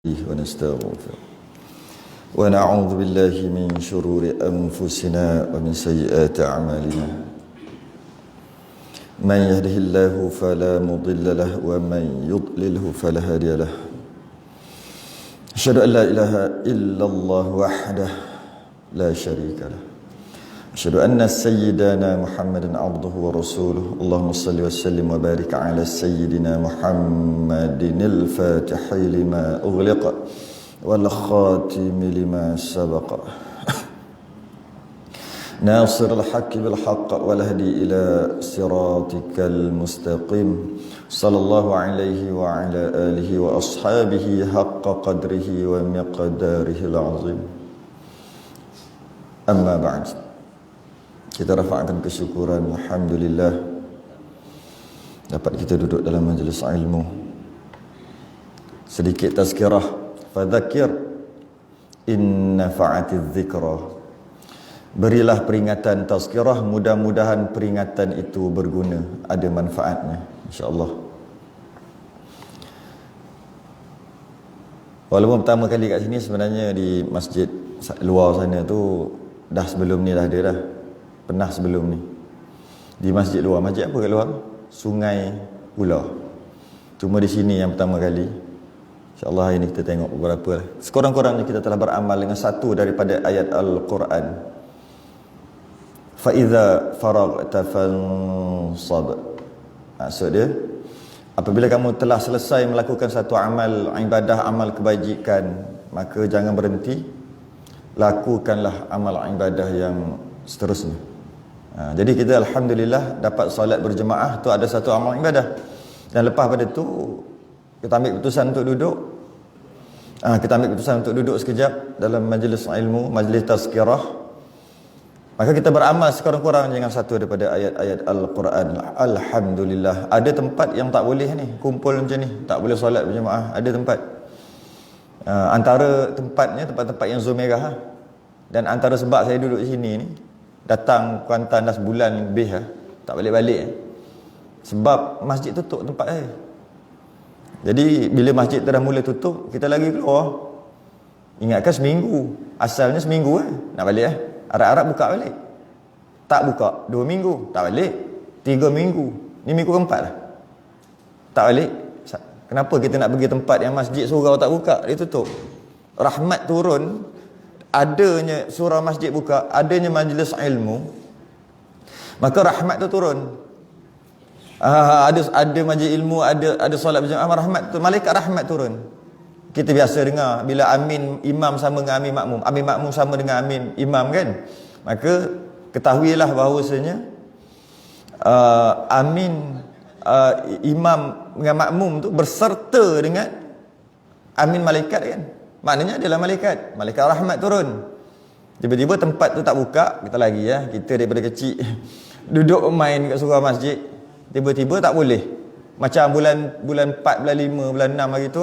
ونستغفر ونعوذ بالله من شرور أنفسنا ومن سيئات أعمالنا من يهده الله فلا مضل له ومن يضلله فلا هادي له أشهد أن لا إله إلا الله وحده لا شريك له أشهد أن سيدنا محمدا عبده ورسوله اللهم صل وسلم وبارك على سيدنا محمد الفاتح لما أغلق والخاتم لما سبق ناصر الحق بالحق والهدي إلى صراطك المستقيم صلى الله عليه وعلى آله وأصحابه حق قدره ومقداره العظيم أما بعد. Kita rafa'kan kesyukuran, alhamdulillah dapat kita duduk dalam majlis ilmu. Sedikit tazkirah, fadzakir in nafa'atiz zikra. Berilah peringatan tazkirah, mudah-mudahan peringatan itu berguna, ada manfaatnya insya-Allah. Walaupun pertama kali kat sini, sebenarnya di masjid luar sana tu dah sebelum ni dah ada dah. Pernah sebelum ni di masjid luar. Masjid apa kat luar? Sungai Ula. Cuma di sini yang pertama kali. InsyaAllah hari ni kita tengok beberapa lah. Sekurang-kurangnya kita telah beramal dengan satu daripada ayat Al-Quran. Fa'iza faragta fansab. Maksud dia, apabila kamu telah selesai melakukan satu amal ibadah, amal kebajikan, maka jangan berhenti, lakukanlah amal ibadah yang seterusnya. Jadi kita alhamdulillah dapat solat berjemaah tu ada satu amal ibadah. Dan lepas pada tu kita ambil keputusan untuk duduk. Kita ambil keputusan untuk duduk sekejap dalam majlis ilmu, majlis tazkirah. Maka kita beramal sekurang-kurangnya dengan satu daripada ayat-ayat Al-Quran. Alhamdulillah. Ada tempat yang tak boleh ni kumpul macam ni, tak boleh solat berjemaah. Ada tempat. Antara tempatnya tempat-tempat yang zon merah. Dan antara sebab saya duduk di sini ni, datang Kuantan dah sebulan lebih tak balik-balik sebab masjid tutup tempat saya. Jadi bila masjid tu dah mula tutup, kita lagi keluar. Ingatkan seminggu, asalnya seminggu nak balik Arab-Arab buka balik, tak buka 2 minggu, tak balik 3 minggu, ni minggu keempat dah tak balik. Kenapa kita nak pergi tempat yang masjid surau tak buka, dia tutup? Rahmat turun, adanya surau masjid buka, adanya majlis ilmu, maka rahmat tu turun. Ada majlis ilmu, ada solat berjemaah, rahmat tu, malaikat rahmat turun. Kita biasa dengar bila amin imam sama dengan amin makmum, amin makmum sama dengan amin imam kan. Maka ketahuilah bahawasanya amin imam dengan makmum tu berserta dengan amin malaikat kan. Maknanya adalah malaikat rahmat turun. Tiba-tiba tempat tu tak buka, kita lagi kita daripada kecil duduk main kat surau masjid, tiba-tiba tak boleh. Macam bulan 4, bulan 5, bulan 6 hari tu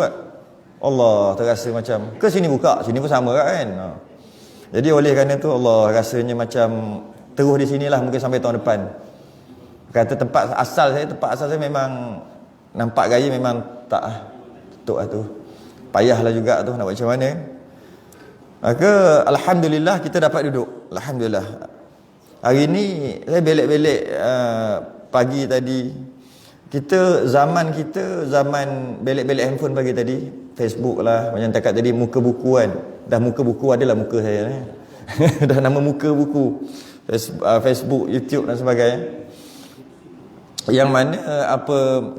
Allah terasa macam ke sini buka, sini pun sama kan. Jadi oleh kerana tu Allah rasanya macam terus di sinilah mungkin sampai tahun depan. Kata tempat asal saya memang nampak gaya memang tak tutup lah tu. Payahlah juga tu nak buat macam mana. Maka alhamdulillah kita dapat duduk. Alhamdulillah. Hari ni saya belek-belek pagi tadi. Zaman belek-belek handphone pagi tadi, Facebook lah, macam cakap tadi muka buku kan. Dah muka buku adalah muka saya ni. Dah nama muka buku. Facebook, YouTube dan sebagainya. Yang mana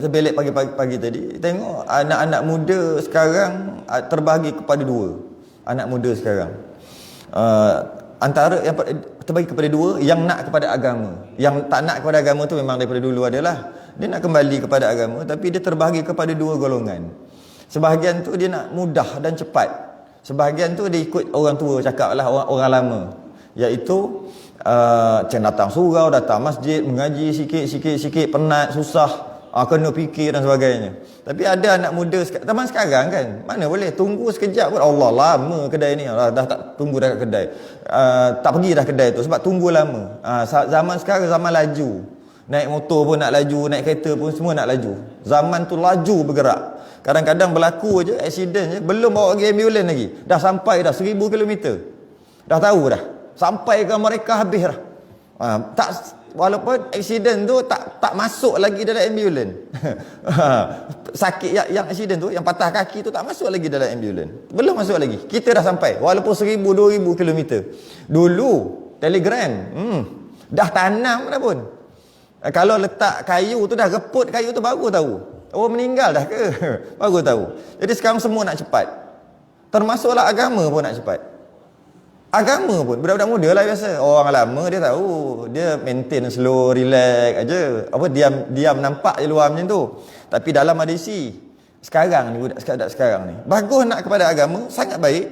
saya belek pagi tadi, tengok anak-anak muda sekarang terbahagi kepada dua. Anak muda sekarang antara yang terbahagi kepada dua, yang nak kepada agama. Yang tak nak kepada agama tu memang daripada dulu adalah dia nak kembali kepada agama, tapi dia terbahagi kepada dua golongan. Sebahagian tu dia nak mudah dan cepat, sebahagian tu dia ikut orang tua cakap lah, orang lama, iaitu macam datang surau, datang masjid, mengaji sikit, penat, susah, kena fikir dan sebagainya. Tapi ada anak muda zaman sekarang kan, mana boleh tunggu sekejap pun, Allah lama kedai ni, dah tak tunggu dah kat kedai, tak pergi dah kedai tu sebab tunggu lama. Zaman sekarang zaman laju, naik motor pun nak laju, naik kereta pun semua nak laju. Zaman tu laju bergerak. Kadang-kadang berlaku je aksiden je, belum bawa pergi ambulans lagi, dah sampai dah 1000 kilometer. Dah tahu dah. Sampai ke mereka habis dah. Tak, walaupun aksiden tu tak masuk lagi dalam ambulans. Sakit yang aksiden tu, yang patah kaki tu tak masuk lagi dalam ambulans. Belum masuk lagi. Kita dah sampai walaupun 1000 2000 kilometer. Dulu telegram dah tanam dah pun. Kalau letak kayu tu dah reput kayu tu baru tahu. Oh meninggal dah ke? Baru tahu. Jadi sekarang semua nak cepat. Termasuklah agama pun nak cepat. Agama pun budak-budak muda lah biasa. Orang lama dia tahu, dia maintain slow, relax aja. Apa diam nampak je luar macam tu. Tapi dalam ada isi. Sekarang ni budak sekarang ni bagus nak kepada agama, sangat baik.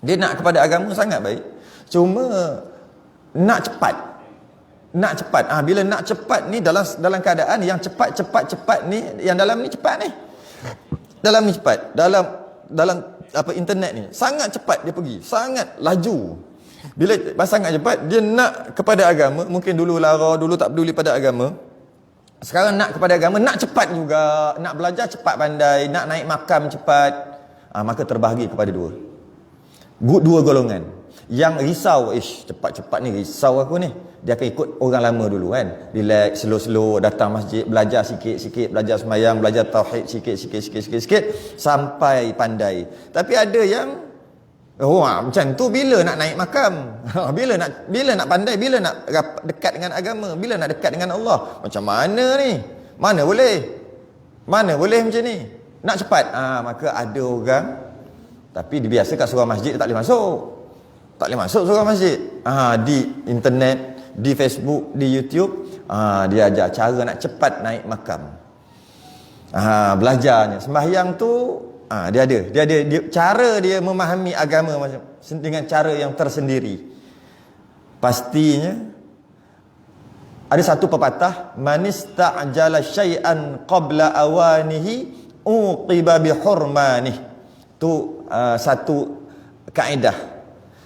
Dia nak kepada agama sangat baik. Cuma nak cepat. Nak cepat. Bila nak cepat ni dalam keadaan yang cepat ni, yang dalam ni cepat ni. Dalam ni cepat. Dalam internet ni sangat cepat dia pergi, sangat laju. Bila sangat cepat dia nak kepada agama, mungkin dulu lara, dulu tak peduli pada agama. Sekarang nak kepada agama, nak cepat juga, nak belajar cepat pandai, nak naik makam cepat. Maka terbahagi kepada dua golongan. Yang risau, cepat-cepat ni risau aku ni. Dia akan ikut orang lama dulu kan. Relax, slow-slow, datang masjid, belajar sikit-sikit, belajar sembahyang, belajar tauhid sikit-sikit sampai pandai. Tapi ada yang macam tu bila nak naik makam. Bila nak pandai, bila nak dekat dengan agama, bila nak dekat dengan Allah. Macam mana ni? Mana boleh macam ni? Nak cepat. Maka ada orang, tapi biasa kat surau masjid dia tak boleh masuk. Tak boleh masuk surau masjid. Di internet, di Facebook, di YouTube, dia ajar cara nak cepat naik makam. Belajarnya sembahyang tu, dia ada cara dia memahami agama macam dengan cara yang tersendiri. Pastinya ada satu pepatah, man ista'jala syai'an qabla awanihi uqiba bihurmanih. Tu satu kaedah.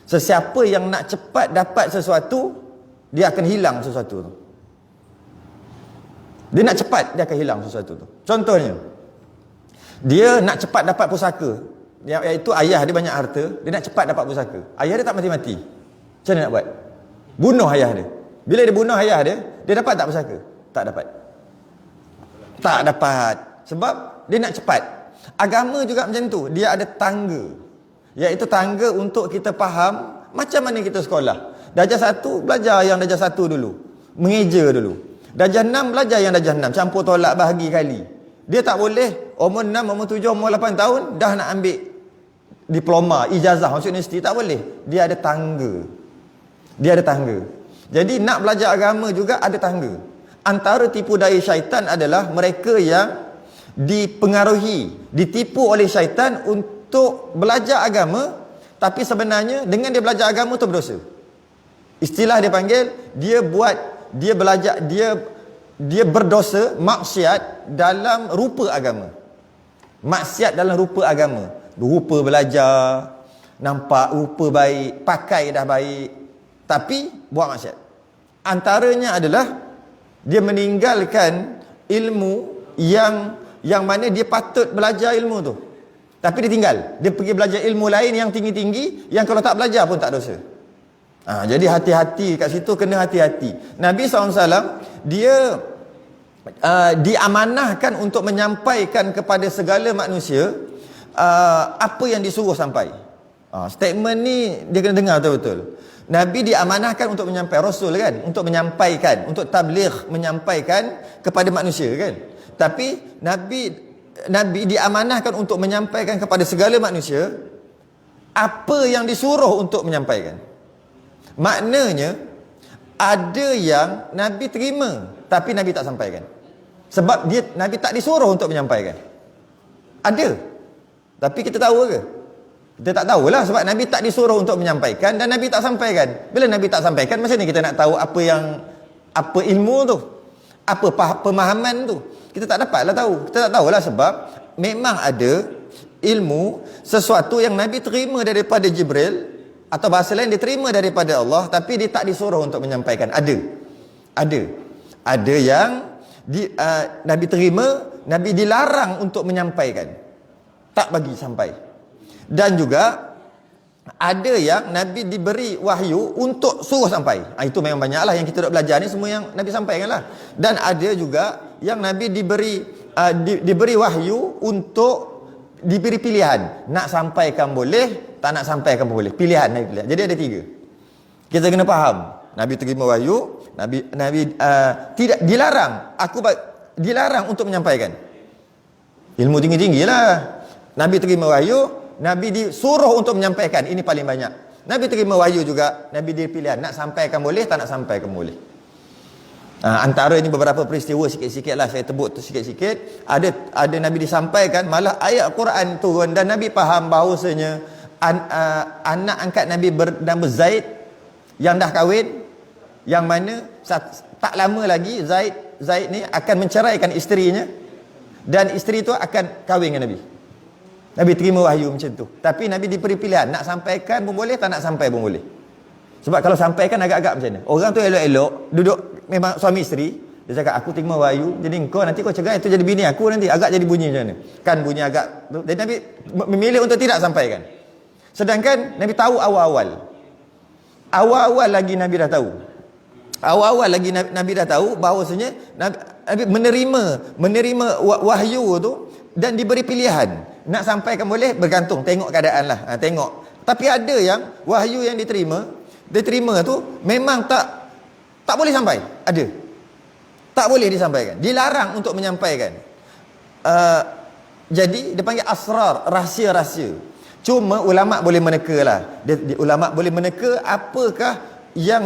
Sesiapa yang nak cepat dapat sesuatu, dia akan hilang sesuatu tu. Dia nak cepat, dia akan hilang sesuatu tu. Contohnya, dia nak cepat dapat pusaka, iaitu ayah dia banyak harta, dia nak cepat dapat pusaka. Ayah dia tak mati-mati. Macam mana nak buat? Bunuh ayah dia. Bila dia bunuh ayah dia dapat tak pusaka? Tak dapat. Tak dapat. Sebab dia nak cepat. Agama juga macam tu. Dia ada tangga, iaitu tangga untuk kita faham macam mana kita sekolah. Darjah 1 belajar yang darjah 1 dulu, mengeja dulu. Darjah 6 belajar yang darjah 6, campur tolak bahagi kali. Dia tak boleh umur 6, umur 7, umur 8 tahun dah nak ambil diploma, ijazah masuk universiti, tak boleh. Dia ada tangga. Jadi nak belajar agama juga ada tangga. Antara tipu daya syaitan adalah mereka yang dipengaruhi, ditipu oleh syaitan untuk belajar agama, tapi sebenarnya dengan dia belajar agama tu berdosa. Istilah dia panggil, dia belajar, dia berdosa, maksiat dalam rupa agama. Maksiat dalam rupa agama. Rupa belajar, nampak rupa baik, pakai dah baik, tapi buat maksiat. Antaranya adalah dia meninggalkan ilmu yang mana dia patut belajar ilmu tu, tapi dia tinggal. Dia pergi belajar ilmu lain yang tinggi-tinggi, yang kalau tak belajar pun tak dosa. Jadi hati-hati kat situ, kena hati-hati. Nabi SAW dia diamanahkan untuk menyampaikan kepada segala manusia apa yang disuruh sampai. Statement ni dia kena dengar betul-betul. Nabi diamanahkan untuk menyampaikan, Rasul kan, untuk menyampaikan, untuk tabligh, menyampaikan kepada manusia kan. Tapi Nabi diamanahkan untuk menyampaikan kepada segala manusia apa yang disuruh untuk menyampaikan. Maknanya ada yang Nabi terima tapi Nabi tak sampaikan. Sebab Nabi tak disuruh untuk menyampaikan. Ada. Tapi kita tahu ke? Kita tak tahulah, sebab Nabi tak disuruh untuk menyampaikan dan Nabi tak sampaikan. Bila Nabi tak sampaikan, macam mana kita nak tahu apa ilmu tu? Apa pemahaman tu? Kita tak dapatlah tahu. Kita tak tahulah, sebab memang ada ilmu, sesuatu yang Nabi terima daripada Jibril, atau bahasa lain dia terima daripada Allah, tapi dia tak disuruh untuk menyampaikan. Ada yang Nabi terima Nabi dilarang untuk menyampaikan, tak bagi sampai. Dan juga ada yang Nabi diberi wahyu untuk suruh sampai. Itu memang banyaklah yang kita dok belajar ni, semua yang Nabi sampaikan lah. Dan ada juga yang Nabi diberi wahyu untuk diberi pilihan, nak sampaikan boleh, tak nak sampaikan boleh. Pilihan Nabi pilih. Jadi ada 3. Kita kena faham. Nabi terima wahyu, Nabi tidak dilarang. Dilarang untuk menyampaikan. Ilmu tinggi-tinggi lah. Nabi terima wahyu, Nabi disuruh untuk menyampaikan. Ini paling banyak. Nabi terima wahyu juga, Nabi dipilihan, nak sampaikan boleh, tak nak sampaikan boleh. Antara ini beberapa peristiwa sikit-sikit lah, saya tebut tu sikit-sikit. Ada Nabi disampaikan, malah ayat Quran turun dan Nabi faham bahawasanya anak angkat Nabi bernama Zaid yang dah kahwin, yang mana tak lama lagi Zaid ni akan menceraikan isterinya, dan isteri tu akan kahwin dengan Nabi. Nabi terima wahyu macam tu. Tapi Nabi diberi pilihan, nak sampaikan pun boleh, tak nak sampai pun boleh. Sebab kalau sampaikan agak-agak macam mana? Orang tu elok-elok duduk, memang suami isteri, dia cakap aku terima wahyu, jadi engkau nanti kau cerai itu jadi bini aku nanti, agak jadi bunyi macam mana? Kan bunyi agak. Jadi Nabi memilih untuk tidak sampaikan. Sedangkan Nabi tahu awal-awal lagi Nabi dah tahu. Awal-awal lagi Nabi dah tahu bahawasanya Nabi menerima wahyu tu dan diberi pilihan. Nak sampaikan boleh, bergantung, tengok keadaan lah. Tengok. Tapi ada yang wahyu yang diterima tu memang tak boleh sampai. Ada. Tak boleh disampaikan. Dilarang untuk menyampaikan. Jadi dia panggil asrar, rahsia-rahsia. Cuma ulama boleh meneka lah. Ulama boleh meneka apakah yang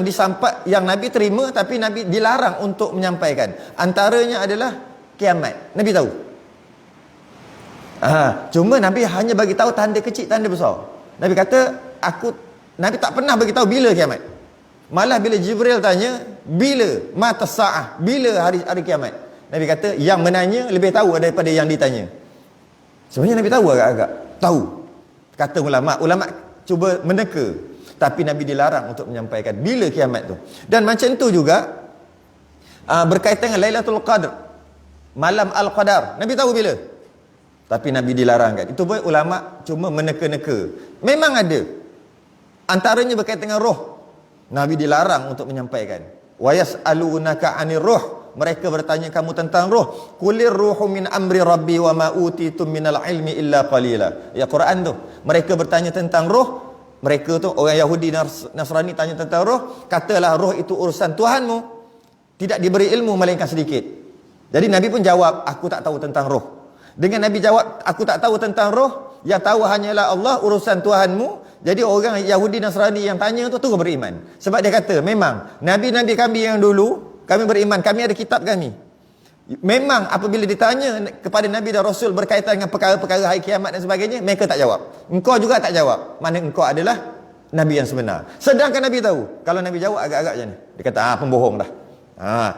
Nabi terima tapi Nabi dilarang untuk menyampaikan. Antaranya adalah kiamat. Nabi tahu. Cuma Nabi hanya bagi tahu tanda kecil, tanda besar. Nabi kata, Nabi tak pernah bagi tahu bila kiamat. Malah bila Jibril tanya, bila mata sa'ah, bila hari kiamat, Nabi kata yang menanya lebih tahu daripada yang ditanya. Sebenarnya Nabi tahu agak-agak. Tahu. Kata ulama cuba meneka, tapi Nabi dilarang untuk menyampaikan bila kiamat tu. Dan macam tu juga berkaitan dengan Lailatul Qadr, malam Al-Qadar. Nabi tahu bila, tapi Nabi dilarangkan. Itu pun ulama cuma meneka-neka. Memang ada. Antaranya berkaitan dengan roh. Nabi dilarang untuk menyampaikan. Wa yas'alunaka 'anir ruh. Mereka bertanya kamu tentang roh. Qulir ruhu min amri rabbi wa ma utitum minal ilmi illa qalila. Ya Quran tu. Mereka bertanya tentang roh. Mereka tu orang Yahudi Nasrani tanya tentang roh. Katalah roh itu urusan Tuhanmu. Tidak diberi ilmu melainkan sedikit. Jadi Nabi pun jawab, aku tak tahu tentang roh. Dengan Nabi jawab, aku tak tahu tentang roh, yang tahu hanyalah Allah, urusan Tuhanmu. Jadi orang Yahudi Nasrani yang tanya tu terus beriman. Sebab dia kata, memang Nabi-Nabi kami yang dulu, kami beriman, kami ada kitab kami. Memang apabila ditanya kepada Nabi dan Rasul berkaitan dengan perkara-perkara hari kiamat dan sebagainya, mereka tak jawab. Engkau juga tak jawab. Mana engkau adalah Nabi yang sebenar. Sedangkan Nabi tahu. Kalau Nabi jawab agak-agak macam ni, dia kata, pembohong dah.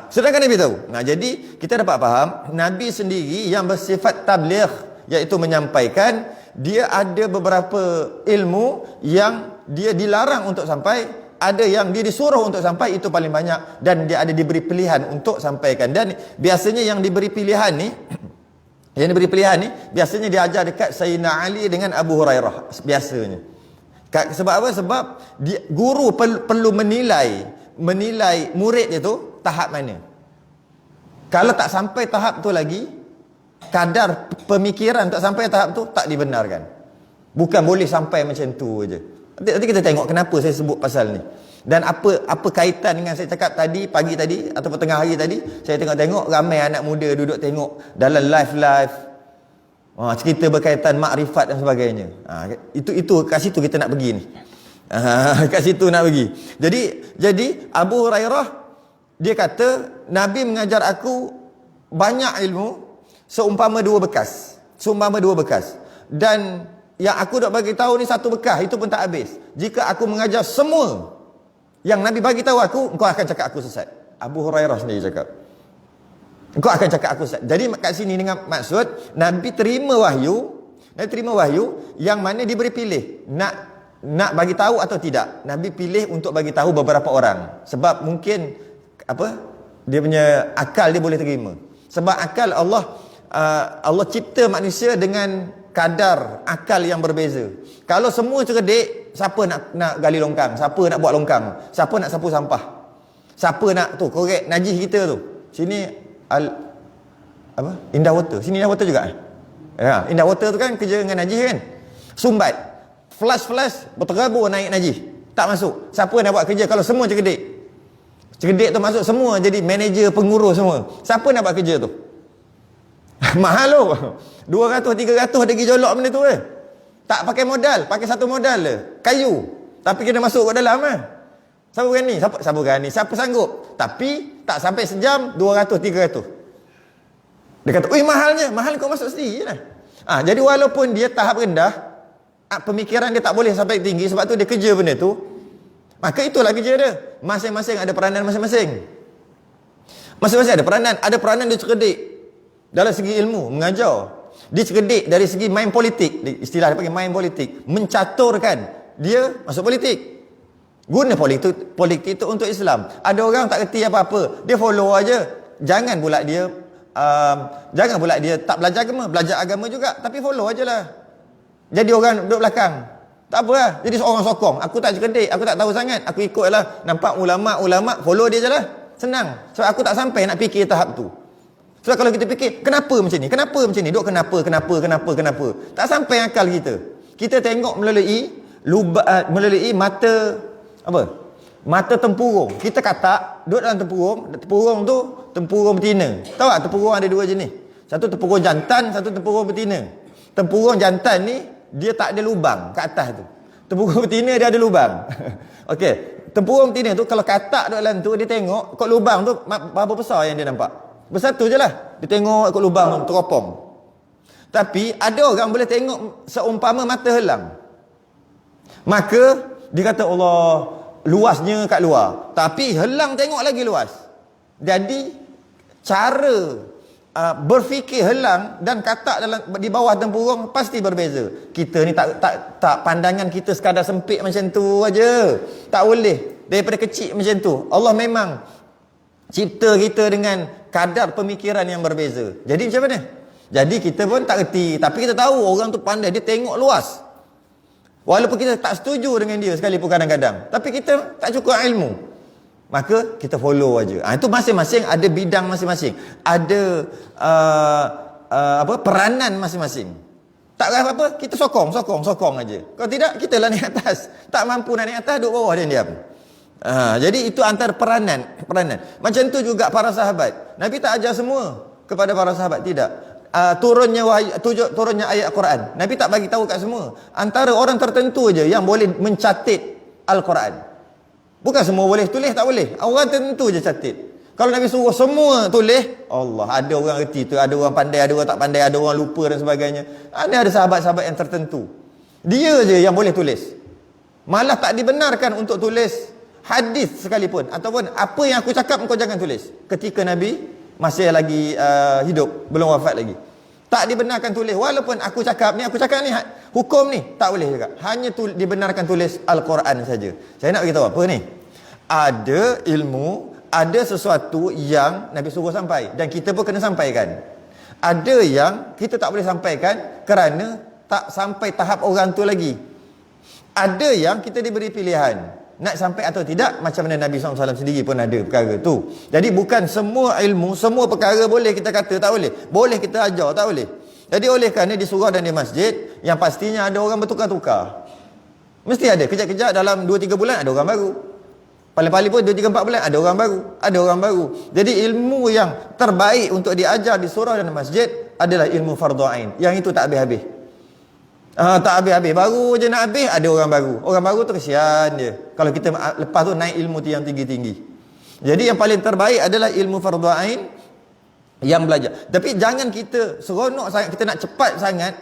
Sedangkan Nabi tahu. Jadi kita dapat faham, Nabi sendiri yang bersifat tabligh, iaitu menyampaikan, dia ada beberapa ilmu yang dia dilarang untuk sampai, ada yang dia disuruh untuk sampai, itu paling banyak, dan dia ada diberi pilihan untuk sampaikan. Dan biasanya yang diberi pilihan ni biasanya diajar dekat Sayyidina Ali dengan Abu Hurairah biasanya. Sebab apa? Sebab guru perlu menilai murid dia tu tahap mana. Kalau tak sampai tahap tu lagi, kadar pemikiran tak sampai tahap tu, tak dibenarkan. Bukan boleh sampai macam tu aja. Nanti kita tengok kenapa saya sebut pasal ni. Dan apa kaitan dengan saya cakap tadi, pagi tadi ataupun tengah hari tadi, saya tengok ramai anak muda duduk tengok dalam live cerita berkaitan makrifat dan sebagainya. Itu kat situ kita nak pergi ni. Kat situ nak pergi. Jadi Abu Hurairah dia kata, Nabi mengajar aku banyak ilmu seumpama dua bekas. Dan yang aku nak bagi tahu ni satu bekas, itu pun tak habis. Jika aku mengajar semua yang Nabi bagi tahu aku, engkau akan cakap aku sesat. Abu Hurairah sendiri cakap, engkau akan cakap aku sesat. Jadi kat sini dengan maksud Nabi terima wahyu yang mana diberi pilih nak bagi tahu atau tidak. Nabi pilih untuk bagi tahu beberapa orang. Sebab mungkin dia punya akal dia boleh terima. Sebab akal Allah Allah cipta manusia dengan kadar akal yang berbeza. Kalau semua cerdik, siapa nak gali longkang? Siapa nak buat longkang? Siapa nak sapu sampah? Siapa nak tu korek najis kita tu? Sini Indah Water. Sini Indah Water juga. Ya, Indah Water tu kan kerja dengan najis kan? Sumbat. Flash berterabur naik najis. Tak masuk. Siapa nak buat kerja kalau semua cerdik? Cerdik tu masuk semua jadi manager, pengurus semua. Siapa nak buat kerja tu? Mahal tu. 200 300 ada pergi jolok benda tu Tak pakai modal, pakai satu modal je. Kayu. Tapi kena masuk kat dalam Siapa berani? Siapa berani? Siapa sanggup? Tapi tak sampai sejam 200 300. Dia kata, "Oi mahalnya, mahal kau masuk sendiri je lah." Jadi walaupun dia tahap rendah, pemikiran dia tak boleh sampai tinggi, sebab tu dia kerja benda tu. Maka itulah kerja dia. Masing-masing ada peranan masing-masing. Masing-masing ada peranan. Ada peranan dia cerdik dalam segi ilmu, mengajar. Dia cerdik dari segi main politik. Istilah dia panggil main politik. Mencaturkan. Dia masuk politik. Guna politik itu untuk Islam. Ada orang tak kerti apa-apa. Dia follow aja. Jangan pula dia tak belajar agama. Belajar agama juga. Tapi follow ajalah. Jadi orang duduk belakang. Tak apa lah. Jadi seorang sokong. Aku tak cerdik. Aku tak tahu sangat. Aku ikutlah. Nampak ulama' follow dia je lah. Senang. Sebab aku tak sampai nak fikir tahap tu. Sebab kalau kita fikir, kenapa macam ni? Kenapa macam ni? Duk kenapa? Tak sampai akal kita. Kita tengok melalui mata tempurung. Kita katak, duduk dalam tempurung. Tempurung tu, tempurung betina. Tahu tak tempurung ada dua jenis? Satu tempurung jantan, satu tempurung betina. Tempurung jantan ni, dia tak ada lubang kat atas tu. Tempurung betina dia ada lubang. Okey. Tempurung betina tu, kalau katak duduk dalam tu, dia tengok, kot lubang tu, berapa besar yang dia nampak? Besar tu je lah. Dia tengok ikut lubang teropong. Tapi ada orang boleh tengok seumpama mata helang. Maka dia kata, Allah, luasnya kat luar. Tapi helang tengok lagi luas. Jadi cara berfikir helang dan katak di bawah tempurung pasti berbeza. Kita ni tak pandangan kita sekadar sempit macam tu aja. Tak boleh. Daripada kecil macam tu. Allah memang cipta kita dengan kadar pemikiran yang berbeza. Jadi macam mana? Jadi kita pun tak reti. Tapi kita tahu orang tu pandai. Dia tengok luas. Walaupun kita tak setuju dengan dia sekalipun kadang-kadang. Tapi kita tak cukup ilmu. Maka kita follow aja. Itu masing-masing ada bidang masing-masing. Ada peranan masing-masing. Tak apa-apa, kita sokong aja. Kalau tidak, kita lah naik atas. Tak mampu nak naik atas, duduk bawah dia diam. Jadi itu antara peranan. Macam tu juga para sahabat. Nabi tak ajar semua kepada para sahabat, tidak. Turunnya ayat Quran. Nabi tak bagi tahu kat semua. Antara orang tertentu je yang boleh mencatat Al-Quran. Bukan semua boleh tulis, tak boleh. Orang tertentu je catat. Kalau Nabi suruh semua tulis, Allah, ada orang reti tu, ada orang pandai, ada orang tak pandai, ada orang lupa dan sebagainya. Ada sahabat-sahabat yang tertentu. Dia je yang boleh tulis. Malah tak dibenarkan untuk tulis hadis sekalipun, ataupun apa yang aku cakap kau jangan tulis. Ketika Nabi masih lagi hidup, belum wafat lagi, tak dibenarkan tulis. Walaupun aku cakap ni hukum ni tak boleh juga. Hanya dibenarkan tulis Al-Quran saja. Saya nak beritahu apa ni? Ada ilmu, ada sesuatu yang Nabi suruh sampai dan kita pun kena sampaikan. Ada yang kita tak boleh sampaikan kerana tak sampai tahap orang tu lagi. Ada yang kita diberi pilihan nak sampai atau tidak, macam mana Nabi SAW sendiri pun ada perkara tu. Jadi bukan semua ilmu, semua perkara boleh kita kata, tak boleh. Boleh kita ajar, tak boleh. Jadi oleh kerana di surau dan di masjid, yang pastinya ada orang bertukar-tukar. Mesti ada, kejap-kejap dalam 2-3 bulan ada orang baru. Paling-paling pun 2-3-4 bulan ada orang baru. Jadi ilmu yang terbaik untuk diajar di surau dan masjid adalah ilmu fardhu ain. Yang itu tak habis-habis. Tak habis-habis. Baru je nak habis, ada orang baru. Orang baru tu kesian dia. Kalau kita lepas tu naik ilmu yang tinggi-tinggi. Jadi yang paling terbaik adalah ilmu fardhu ain yang belajar. Tapi jangan kita seronok sangat, kita nak cepat sangat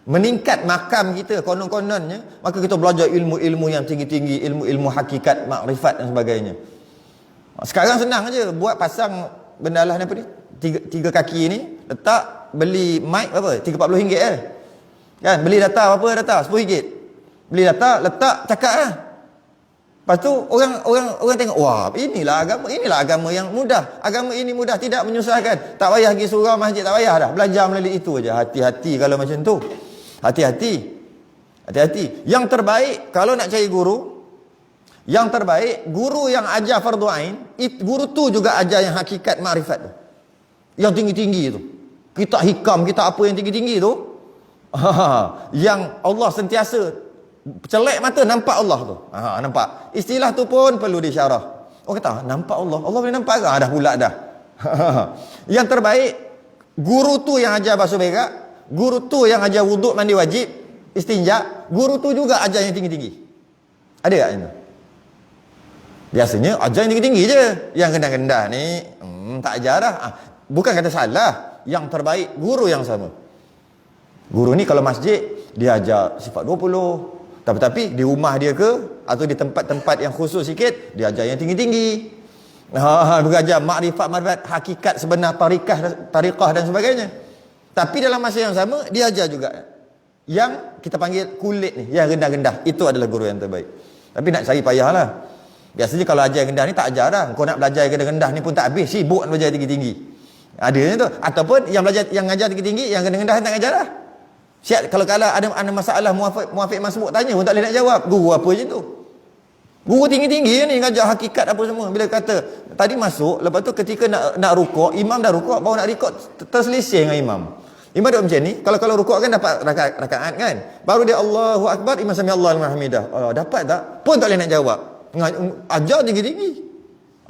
meningkat makam kita konon-kononnya, maka kita belajar ilmu-ilmu yang tinggi-tinggi, ilmu-ilmu hakikat, makrifat dan sebagainya. Sekarang senang aja, buat pasang benda lah apa ni? Tiga kaki ni, letak, beli mic berapa? RM30 kan, beli data berapa data? RM10. Beli data, letak, cakap lah. Lepas tu orang tengok, wah, inilah agama yang mudah. Agama ini mudah, tidak menyusahkan. Tak payah pergi surau masjid, tak payah dah. Belajar melalui itu aja. Hati-hati kalau macam tu. Hati-hati. Yang terbaik kalau nak cari guru, yang terbaik guru yang ajar fardu ain, guru tu juga ajar yang hakikat makrifat tu. Yang tinggi-tinggi tu. Kitab hikam, kitab apa yang tinggi-tinggi tu. Yang Allah sentiasa celek mata nampak Allah tu. Nampak. Istilah tu pun perlu disyarah. Orang kata, nampak Allah. Allah boleh nampak ke? Dah pula dah. Yang terbaik, guru tu yang ajar basuh berak, guru tu yang ajar wuduk mandi wajib, istinja, guru tu juga ajar yang tinggi-tinggi. Ada tak macam tu? Biasanya ajar yang tinggi-tinggi je. Yang rendah-rendah ni, tak ajar dah. Bukan kata salah. Yang terbaik, guru yang sama. Guru ni kalau masjid, dia ajar sifat 20. Tapi di rumah dia ke atau di tempat-tempat yang khusus sikit, dia ajar yang tinggi-tinggi. Berajar makrifat, hakikat sebenar tariqah dan sebagainya. Tapi dalam masa yang sama, dia ajar juga yang kita panggil kulit ni, yang rendah-rendah. Itu adalah guru yang terbaik. Tapi nak cari payahlah. Biasanya kalau ajar yang rendah ni tak ajar dah. Kau nak belajar yang rendah-rendah ni pun tak habis, sibuk nak belajar tinggi-tinggi. Adanya tu. Ataupun yang belajar yang ngajar tinggi-tinggi, yang rendah-rendah tak ajar dah. Siap, kalau ada masalah muafiq masbuk tanya pun tak boleh nak jawab. Guru apa je tu? Guru tinggi-tinggi ni ngajar hakikat apa semua. Bila kata tadi masuk, lepas tu ketika nak rukuk, imam dah rukuk, baru nak rekod terselisih dengan imam. Imam duduk macam ni, kalau rukuk kan dapat rakaat kan. Baru dia Allahu akbar, imam sami Allahu liman hamidah. Dapat tak? Pun tak boleh nak jawab. Ajar tinggi-tinggi.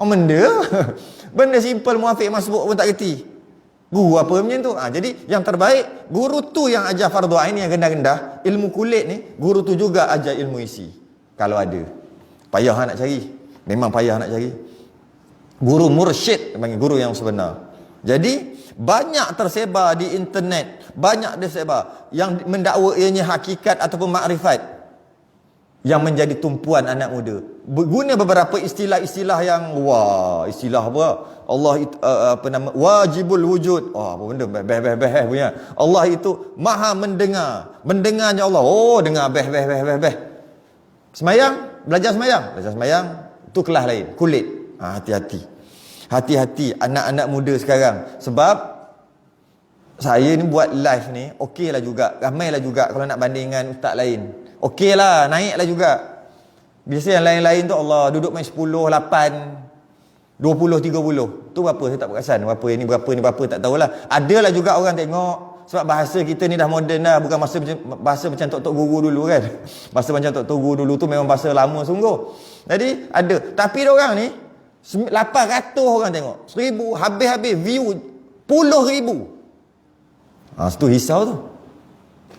Benda benda simple muafiq masbuk pun tak reti. Guru apa macam tu? Jadi yang terbaik, guru tu yang ajar fardu ain yang rendah-rendah, ilmu kulit ni, guru tu juga ajar ilmu isi. Kalau ada. Payah nak cari. Memang payah nak cari. Guru mursyid, panggil guru yang sebenar. Jadi banyak tersebar di internet, banyak tersebar yang mendakwa ianya hakikat ataupun makrifat yang menjadi tumpuan anak muda. Guna beberapa istilah-istilah yang istilah apa? Allah itu apa nama? Wajibul wujud. Apa benda beh punya. Allah itu Maha mendengar. Mendengarnya Allah. Dengar beh. Semayang, belajar semayang itu kelas lain, kulit. Hati-hati. Hati-hati anak-anak muda sekarang. Sebab saya ni buat live ni okeylah juga, ramailah juga kalau nak bandingkan ustaz lain. Okeylah, naiklah juga. Biasa yang lain-lain tu Allah duduk main 10, 8, 20, 30. Tu berapa saya tak perasan. Berapa ni berapa tak tahulah. Adalah juga orang tengok sebab bahasa kita ni dah moden dah, bukan bahasa macam tok-tok guru dulu kan. Bahasa macam tok-tok guru dulu tu memang bahasa lama sungguh. Jadi ada. Tapi orang ni 800 orang tengok. 1000 habis-habis view puluh ribu. Itu risau tu.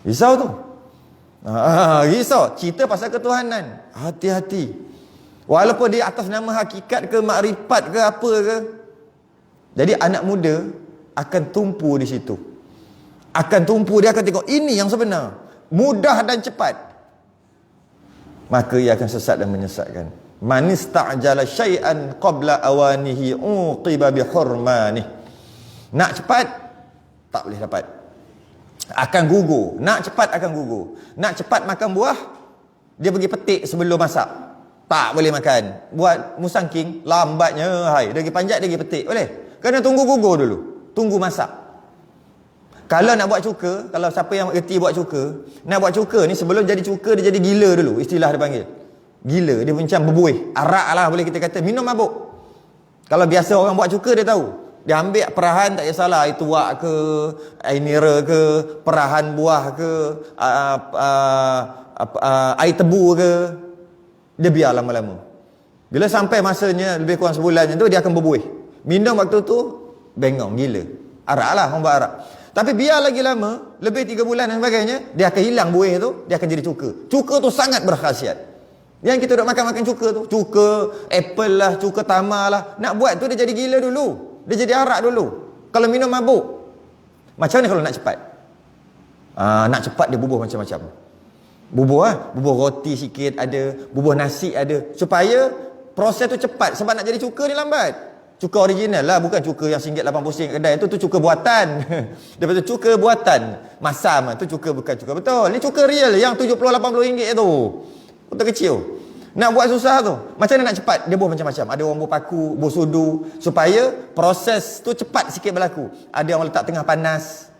Risau. Cerita pasal ketuhanan. Hati-hati. Walaupun dia atas nama hakikat ke makrifat ke apa ke. Jadi anak muda akan tumpu di situ. Dia akan tengok ini yang sebenar. Mudah dan cepat. Maka ia akan sesat dan menyesatkan. Man ista'jala syai'an qabla awanihi uqiba bihurmanih. Nak cepat tak boleh dapat. Akan gugur. Nak cepat akan gugur. Nak cepat makan buah, dia pergi petik sebelum masak. Tak boleh makan. Buat musangking, lambatnya. Dia pergi panjat, dia pergi petik. Boleh? Kena tunggu gugur dulu. Tunggu masak. Kalau nak buat cuka, kalau siapa yang reti buat cuka, nak buat cuka ni sebelum jadi cuka, dia jadi gila dulu. Istilah dia panggil. Gila. Dia macam berbuih. Arak lah boleh kita kata. Minum mabuk. Kalau biasa orang buat cuka, dia tahu. Dia ambil perahan tak kisahlah, air tuak ke, air nira ke, perahan buah ke, air tebu ke. Dia biar lama-lama. Bila sampai masanya lebih kurang sebulan tu, dia akan berbuih. Minum waktu tu, bengong, gila. Arak lah, orang buat arak. Tapi biar lagi lama, lebih 3 bulan dan sebagainya, dia akan hilang buih tu, dia akan jadi cuka. Cuka tu sangat berkhasiat. Yang kita duk makan-makan cuka tu, cuka apple lah, cuka tamar lah. Nak buat tu dia jadi gila dulu. Dia jadi arak dulu. Kalau minum mabuk. Macam mana kalau nak cepat? Nak cepat dia bubuh macam-macam. Bubuh roti sikit ada, bubuh nasi ada. Supaya proses tu cepat. Sebab nak jadi cuka ni lambat. Cuka original lah, bukan cuka yang RM1.80 kedai. Itu cuka buatan. Daripada cuka buatan. Masam tu cuka bukan cuka betul. Ni cuka real yang RM70-80 tu. Betul kecil. Nak buat susah tu. Macam mana nak cepat? Dia buat macam-macam. Ada orang buat paku, buat sudu, supaya proses tu cepat sikit berlaku. Ada orang letak tengah panas.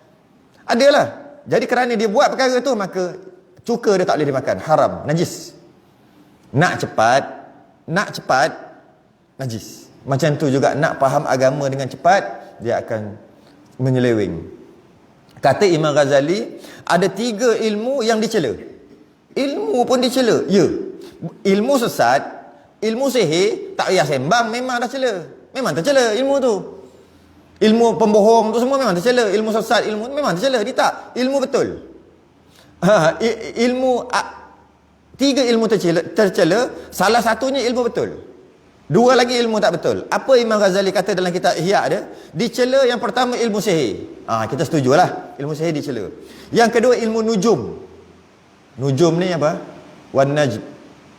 Adalah. Jadi kerana dia buat perkara tu, maka cuka dia tak boleh dimakan. Haram, najis. Nak cepat, najis. Macam tu juga nak faham agama dengan cepat, dia akan menyeleweng. Kata Imam Ghazali, ada 3 ilmu yang dicela. Ilmu pun dicela. Ya. Ilmu sesat, ilmu sihir, tak payah sembang, memang dah cela. Memang tercela ilmu tu. Ilmu pembohong tu semua memang tercela. Ilmu sesat, ilmu memang tercela. Dia tak. Ilmu betul. Tiga ilmu tercela, salah satunya ilmu betul. 2 lagi ilmu tak betul. Apa Imam Ghazali kata dalam kitab Ihya dia? Dicela yang pertama ilmu sihir. Kita setujulah. Ilmu sihir dicela. Yang kedua ilmu nujum. Nujum ni apa? Wan najm.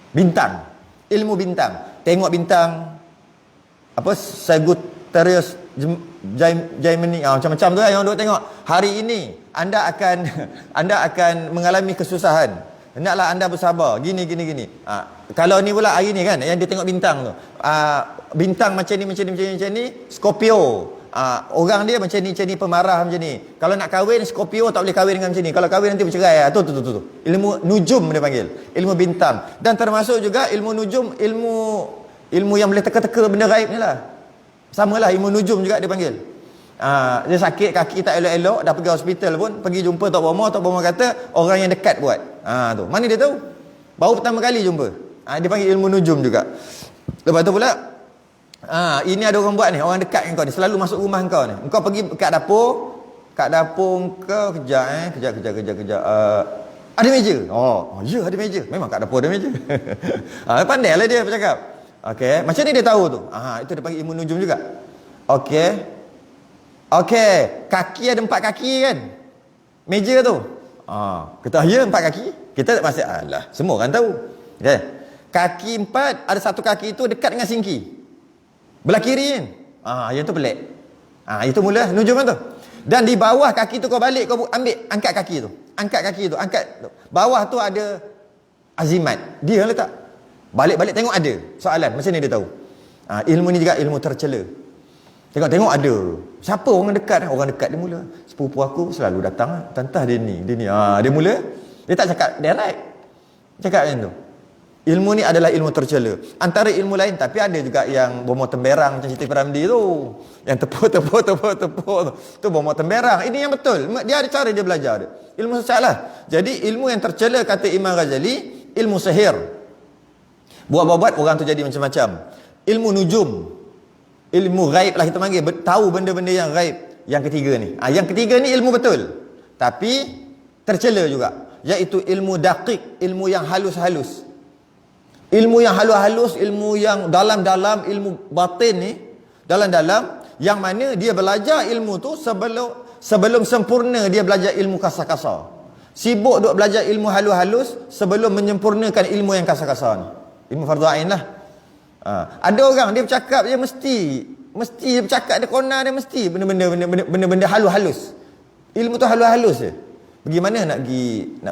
Bintang. Ilmu bintang. Tengok bintang. Apa? Sagittarius, Gemini, macam-macam tu lah yang duk tengok. Hari ini anda akan mengalami kesusahan. Hendaklah anda bersabar. Gini. Kalau ni pula hari ni kan, yang dia tengok bintang tu. Bintang macam ni, Scorpio. Orang dia macam ni, pemarah macam ni. Kalau nak kahwin, Scorpio tak boleh kahwin dengan macam ni. Kalau kahwin nanti bercerai. Tu. Ilmu nujum dia panggil. Ilmu bintang. Dan termasuk juga ilmu nujum, ilmu yang boleh teka-teka benda gaib ni lah. Samalah ilmu nujum juga dia panggil. Dia sakit kaki tak elok-elok, dah pergi hospital pun, pergi jumpa Tok Bomo kata orang yang dekat buat. Tu. Mana dia tahu? Baru pertama kali jumpa. Dia panggil ilmu nujum juga. Lepas tu pula, ini ada orang buat ni, orang dekat dengan kau ni, selalu masuk rumah kau ni. Kau pergi kat dapur kau kejap. Ada meja. Ya ada meja. Memang kat dapur ada meja. Pandailah dia bercakap. Okey, macam ni dia tahu tu. Itu dia panggil ilmu nujum juga. Okey, kaki ada 4 kaki kan? Meja tu. Kita ya 4 kaki. Kita tak masih semua orang tahu. Okey. Kaki 4, ada 1 kaki tu dekat dengan singki. Belah kiri kan? Yang tu pelik. Itu mula nujum tu. Dan di bawah kaki tu kau balik, kau angkat kaki tu. Angkat. Bawah tu ada azimat. Dia letak. Balik-balik tengok ada soalan. Macam ni dia tahu. Ilmu ni juga ilmu tercela. Tengok ada. Siapa orang dekat? Orang dekat dia mula. Sepupu aku selalu datang. Tantah dia ni. Dia mula. Dia tak cakap direct. Cakap macam tu. Ilmu ni adalah ilmu tercela. Antara ilmu lain, tapi ada juga yang bomo temberang macam Siti Piramdi tu. Yang tepuk tu. Tu bomo temberang. Ini yang betul. Dia ada cara dia belajar dia. Ilmu sesat lah. Jadi ilmu yang tercela kata Imam Ghazali, ilmu sihir. Buat-buat orang tu jadi macam-macam. Ilmu nujum. Ilmu gaib lah kita panggil. Tahu benda-benda yang gaib. Yang ketiga ni. Yang ketiga ni ilmu betul. Tapi tercela juga. Iaitu ilmu daqiq. Ilmu yang halus-halus. Ilmu yang halus-halus, ilmu yang dalam-dalam, ilmu batin ni, dalam-dalam, yang mana dia belajar ilmu tu sebelum sempurna dia belajar ilmu kasar-kasar. Sibuk duk belajar ilmu halus-halus sebelum menyempurnakan ilmu yang kasar-kasar ni. Ilmu fardhu ain lah. Ada orang dia bercakap dia mesti dia bercakap dia kona dia mesti benda-benda halus-halus. Ilmu tu halus-halus je. Pergi mana nak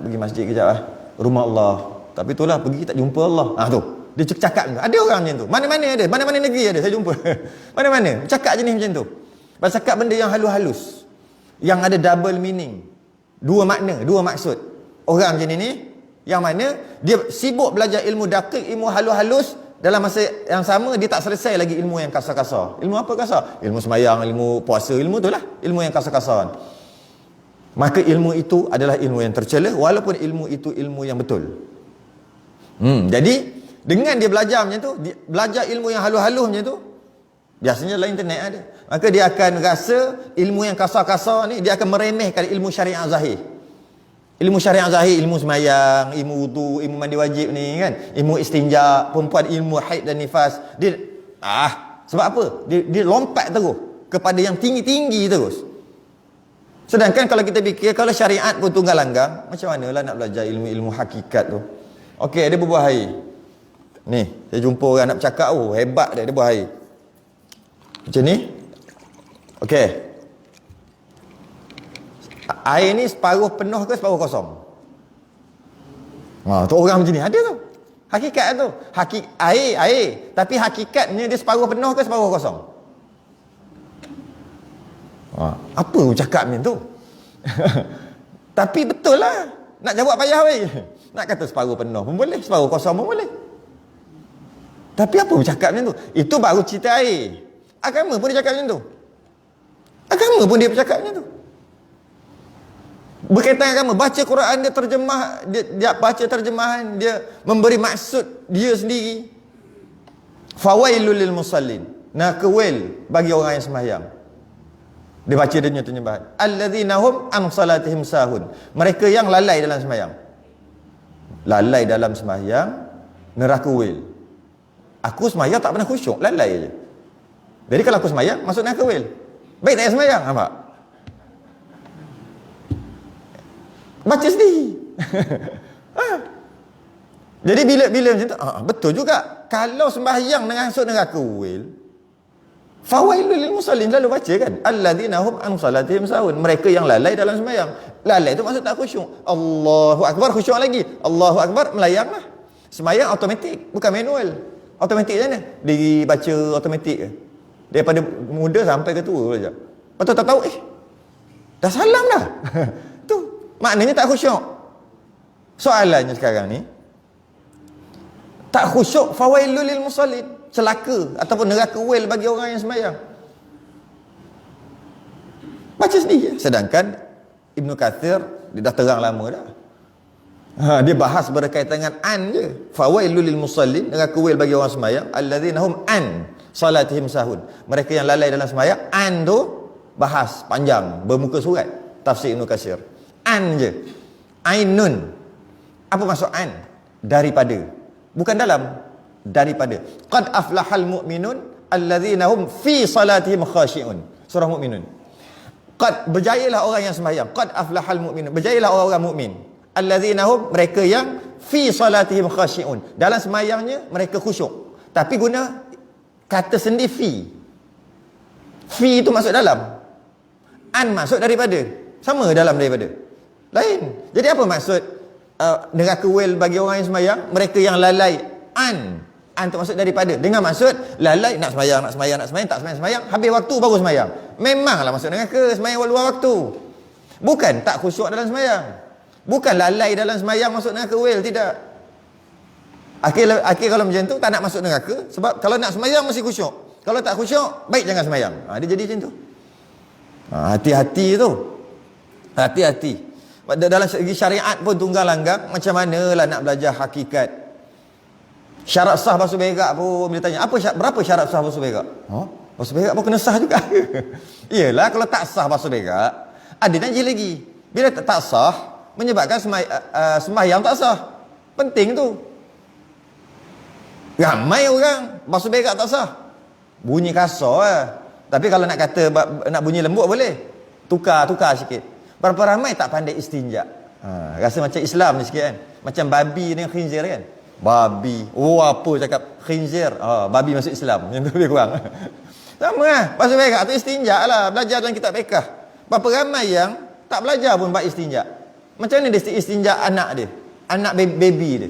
pergi masjid kejap lah. Rumah Allah. Tapi itulah pergi tak jumpa Allah. Tu. Dia cakap macam tu. Ada orang macam tu. Mana-mana ada. Mana-mana negeri ada saya jumpa. Mana-mana. Cakap jenis macam tu. Cakap benda yang halus-halus. Yang ada double meaning. 2 makna, 2 maksud. Orang macam ni yang mana dia sibuk belajar ilmu daqiq, ilmu halus-halus, dalam masa yang sama dia tak selesai lagi ilmu yang kasar-kasar. Ilmu apa kasar? Ilmu sembahyang, ilmu puasa, ilmu tu lah. Ilmu yang kasar-kasar. Maka ilmu itu adalah ilmu yang tercela, walaupun ilmu itu ilmu yang betul. Jadi dengan dia belajar macam tu, belajar ilmu yang halus-halus macam tu, biasanya dalam internet ada, maka dia akan rasa ilmu yang kasar-kasar ni, dia akan meremehkan ilmu syariat zahir. Ilmu syariat zahir, ilmu sembahyang, ilmu wudu, ilmu mandi wajib ni kan, ilmu istinja, perempuan ilmu haid dan nifas. Dia sebab apa? Dia lompat terus kepada yang tinggi-tinggi terus. Sedangkan kalau kita fikir, kalau syariat pun tunggal langgang, macam manalah nak belajar ilmu-ilmu hakikat tu. Okey, dia berbuah air. Ni, saya jumpa orang nak bercakap, hebat dia berbuah air. Macam ni. Okey. Air ni separuh penuh ke separuh kosong? Tu orang macam ni ada tu. Hakikat tu. Air. Tapi hakikatnya dia separuh penuh ke separuh kosong? Apa cakap macam tu? Tapi betul lah. Nak jawab payah weh. Nak kata separuh penuh pun boleh, separuh kosong pun boleh. Tapi apa cakap macam tu? Itu baru cerita air. Agama pun dia cakap macam tu. Agama pun dia bercakap macam tu. Berkaitan agama, baca Quran dia terjemah, dia baca terjemahan, dia memberi maksud dia sendiri. Fawailul lil musallin. Nakawil bagi orang yang sembahyang. Dia baca dia punya terjemahan. Alladzina hum an salatihim sahun. Mereka yang lalai dalam sembahyang. Lalai dalam sembahyang, neraka wil. Aku sembahyang tak pernah khusyuk, lalai aja. Jadi kalau aku sembahyang, masuk neraka wil. Baik tak payah sembahyang, nampak? Baca sendiri. Jadi bila macam tu, betul juga. Kalau sembahyang dengan masuk neraka wil, fawailul lil musallin, selalu baca kan, alladzina hum an salatihim sahun. Mereka yang lalai dalam sembahyang. Lalai itu maksud tak khusyuk. Allahu akbar, khusyuk lagi. Allahu akbar, melayanglah. Sembahyang automatik, bukan manual. Automatik macam mana? Dibaca automatik ke? Daripada muda sampai ke tua saja. Lepas tu tak tahu, dah salam dah. Tu maknanya tak khusyuk. Soalannya sekarang ni, tak khusyuk, fawailul lil musallin, celaka ataupun neraka wil bagi orang yang sembahyang. Baca sendiri. Sedangkan Ibn Kathir dia dah terang lama dah. Dia bahas berkaitan dengan an je. Fawailul lil musallin, neraka wil bagi orang sembahyang, alladzina hum an salatihim sahun. Mereka yang lalai dalam sembahyang. An tu bahas panjang, bermuka surat tafsir Ibn Katsir. An je. Ainun. Apa maksud an? Daripada. Bukan dalam. Daripada. Qad aflahal mu'minun alladzina hum fi salatihim khashi'un. Surah Mukminun. Qad, berjayalah orang yang sembahyang. Qad aflahal mu'minun. Berjayalah orang-orang mukmin. Alladzina hum, mereka yang fi salatihim khashi'un. Dalam sembahyangnya mereka khusyuk. Tapi guna kata sendi fi. Fi itu masuk dalam. An masuk daripada. Sama dalam daripada. Lain. Jadi apa maksud neraka wil bagi orang yang sembahyang? Mereka yang lalai. An tu masuk daripada. Dengan maksud lalai, nak sembahyang, tak sembahyang, habis waktu baru sembahyang. Memanglah masuk neraka, sembahyang luar waktu. Bukan tak khusyuk dalam sembahyang. Bukan lalai dalam sembahyang masuk neraka wil, tidak. Akhir kalau macam tu tak nak masuk neraka, sebab kalau nak sembahyang mesti khusyuk. Kalau tak khusyuk, baik jangan sembahyang. Dia jadi macam tu. Hati-hati tu. Hati-hati. Dalam segi syariat pun tunggang langgang, macam manalah nak belajar hakikat. Syarat sah basuh berak pun bila tanya, berapa syarat sah basuh berak? Basuh berak pun kena sah juga. Iyalah, kalau tak sah basuh berak, ada janji lagi. Bila tak sah, menyebabkan sembahyang tak sah. Penting tu. Ramai orang basuh berak tak sah. Bunyi kasar lah. Tapi kalau nak kata nak bunyi lembut boleh. Tukar sikit. Berapa ramai tak pandai istinja. Rasa macam Islam ni sikit kan. Macam babi dengan khinzir kan. Babi. Apa cakap khinzir. Babi masuk Islam. Macam tu lebih kurang. Sama lah. Basuh berak tu istinja lah. Belajar dalam kitab fiqh. Berapa ramai yang tak belajar pun bab istinja. Macam mana dia istinja anak dia? Anak baby dia.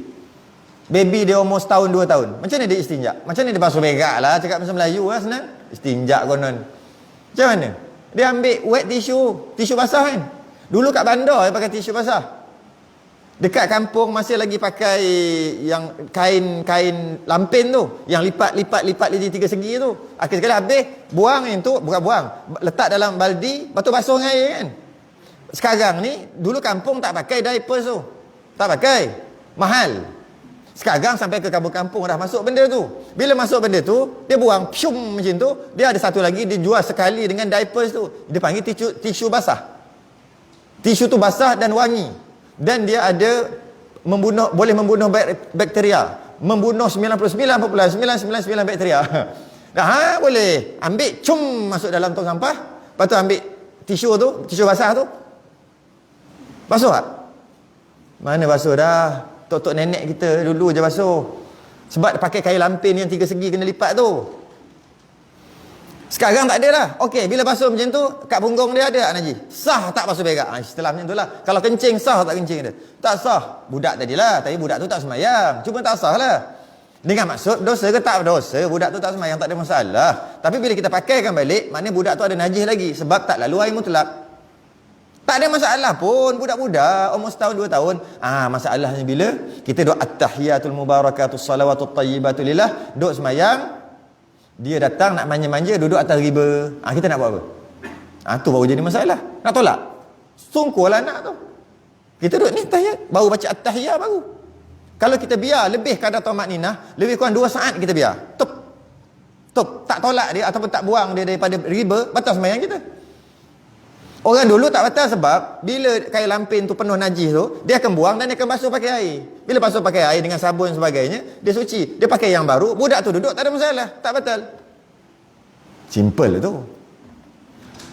Baby dia umur setahun 2 tahun. Macam mana dia istinja? Macam mana dia basuh berak lah. Cakap bahasa Melayu lah senang. Istinja konon. Macam mana? Dia ambil wet tisu basah kan. Dulu kat bandar dia pakai tisu basah. Dekat kampung masih lagi pakai yang kain lampin tu, yang lipat jadi 3 segi tu. Akhir sekali habis buang yang tu, bukan buang, letak dalam baldi, lepas tu basuh dengan air kan. Sekarang ni dulu kampung tak pakai diapers tu. Tak pakai. Mahal. Sekarang sampai ke kampung-kampung dah masuk benda tu. Bila masuk benda tu, dia buang pium macam tu, dia ada satu lagi dia jual sekali dengan diapers tu. Dia panggil tisu basah. Tisu tu basah dan wangi. Dan dia ada boleh membunuh bakteria. Membunuh 99.999 bakteria. Dah boleh. Ambil masuk dalam tong sampah, lepas tu ambil tisu basah tu. Basuh tak? Mana basuh dah? Tok-tok nenek kita dulu je basuh. Sebab pakai kain lampin yang 3 segi kena lipat tu. Sekarang tak ada lah. Okey, bila basuh macam tu, kat punggung dia ada tak najis? Sah tak basuh berak? Istilah macam tu lah. Kalau kencing, sah tak kencing dia? Tak sah. Budak tadilah. Tapi budak tu tak semayang. Cuma tak sah lah. Dengan maksud, dosa ke tak dosa? Budak tu tak semayang, tak ada masalah. Tapi bila kita pakaikan balik, maknanya budak tu ada najis lagi. Sebab tak lalu air mutlak. Tak ada masalah pun. Budak-budak, umur setahun, 2 tahun. Masalahnya bila kita duk at-tahiyatul mubarakatus salawatut tayyibatu lillah, duk semayang, dia datang nak manja-manja duduk atas riba. Kita nak buat apa? Tu baru jadi masalah. Nak tolak? Sungkuhlah anak tu. Kita duduk ni tahiyat, baru baca at-tahiyat baru. Kalau kita biar lebih kadar tamakninah, lebih kurang 2 saat kita biar. Top. Tak tolak dia ataupun tak buang dia daripada riba, batal sembahyang kita. Orang dulu tak batal sebab bila kain lampin tu penuh najis tu, dia akan buang dan dia akan basuh pakai air. Bila basuh pakai air dengan sabun dan sebagainya, dia suci. Dia pakai yang baru, budak tu duduk tak ada masalah, tak batal. Simple tu.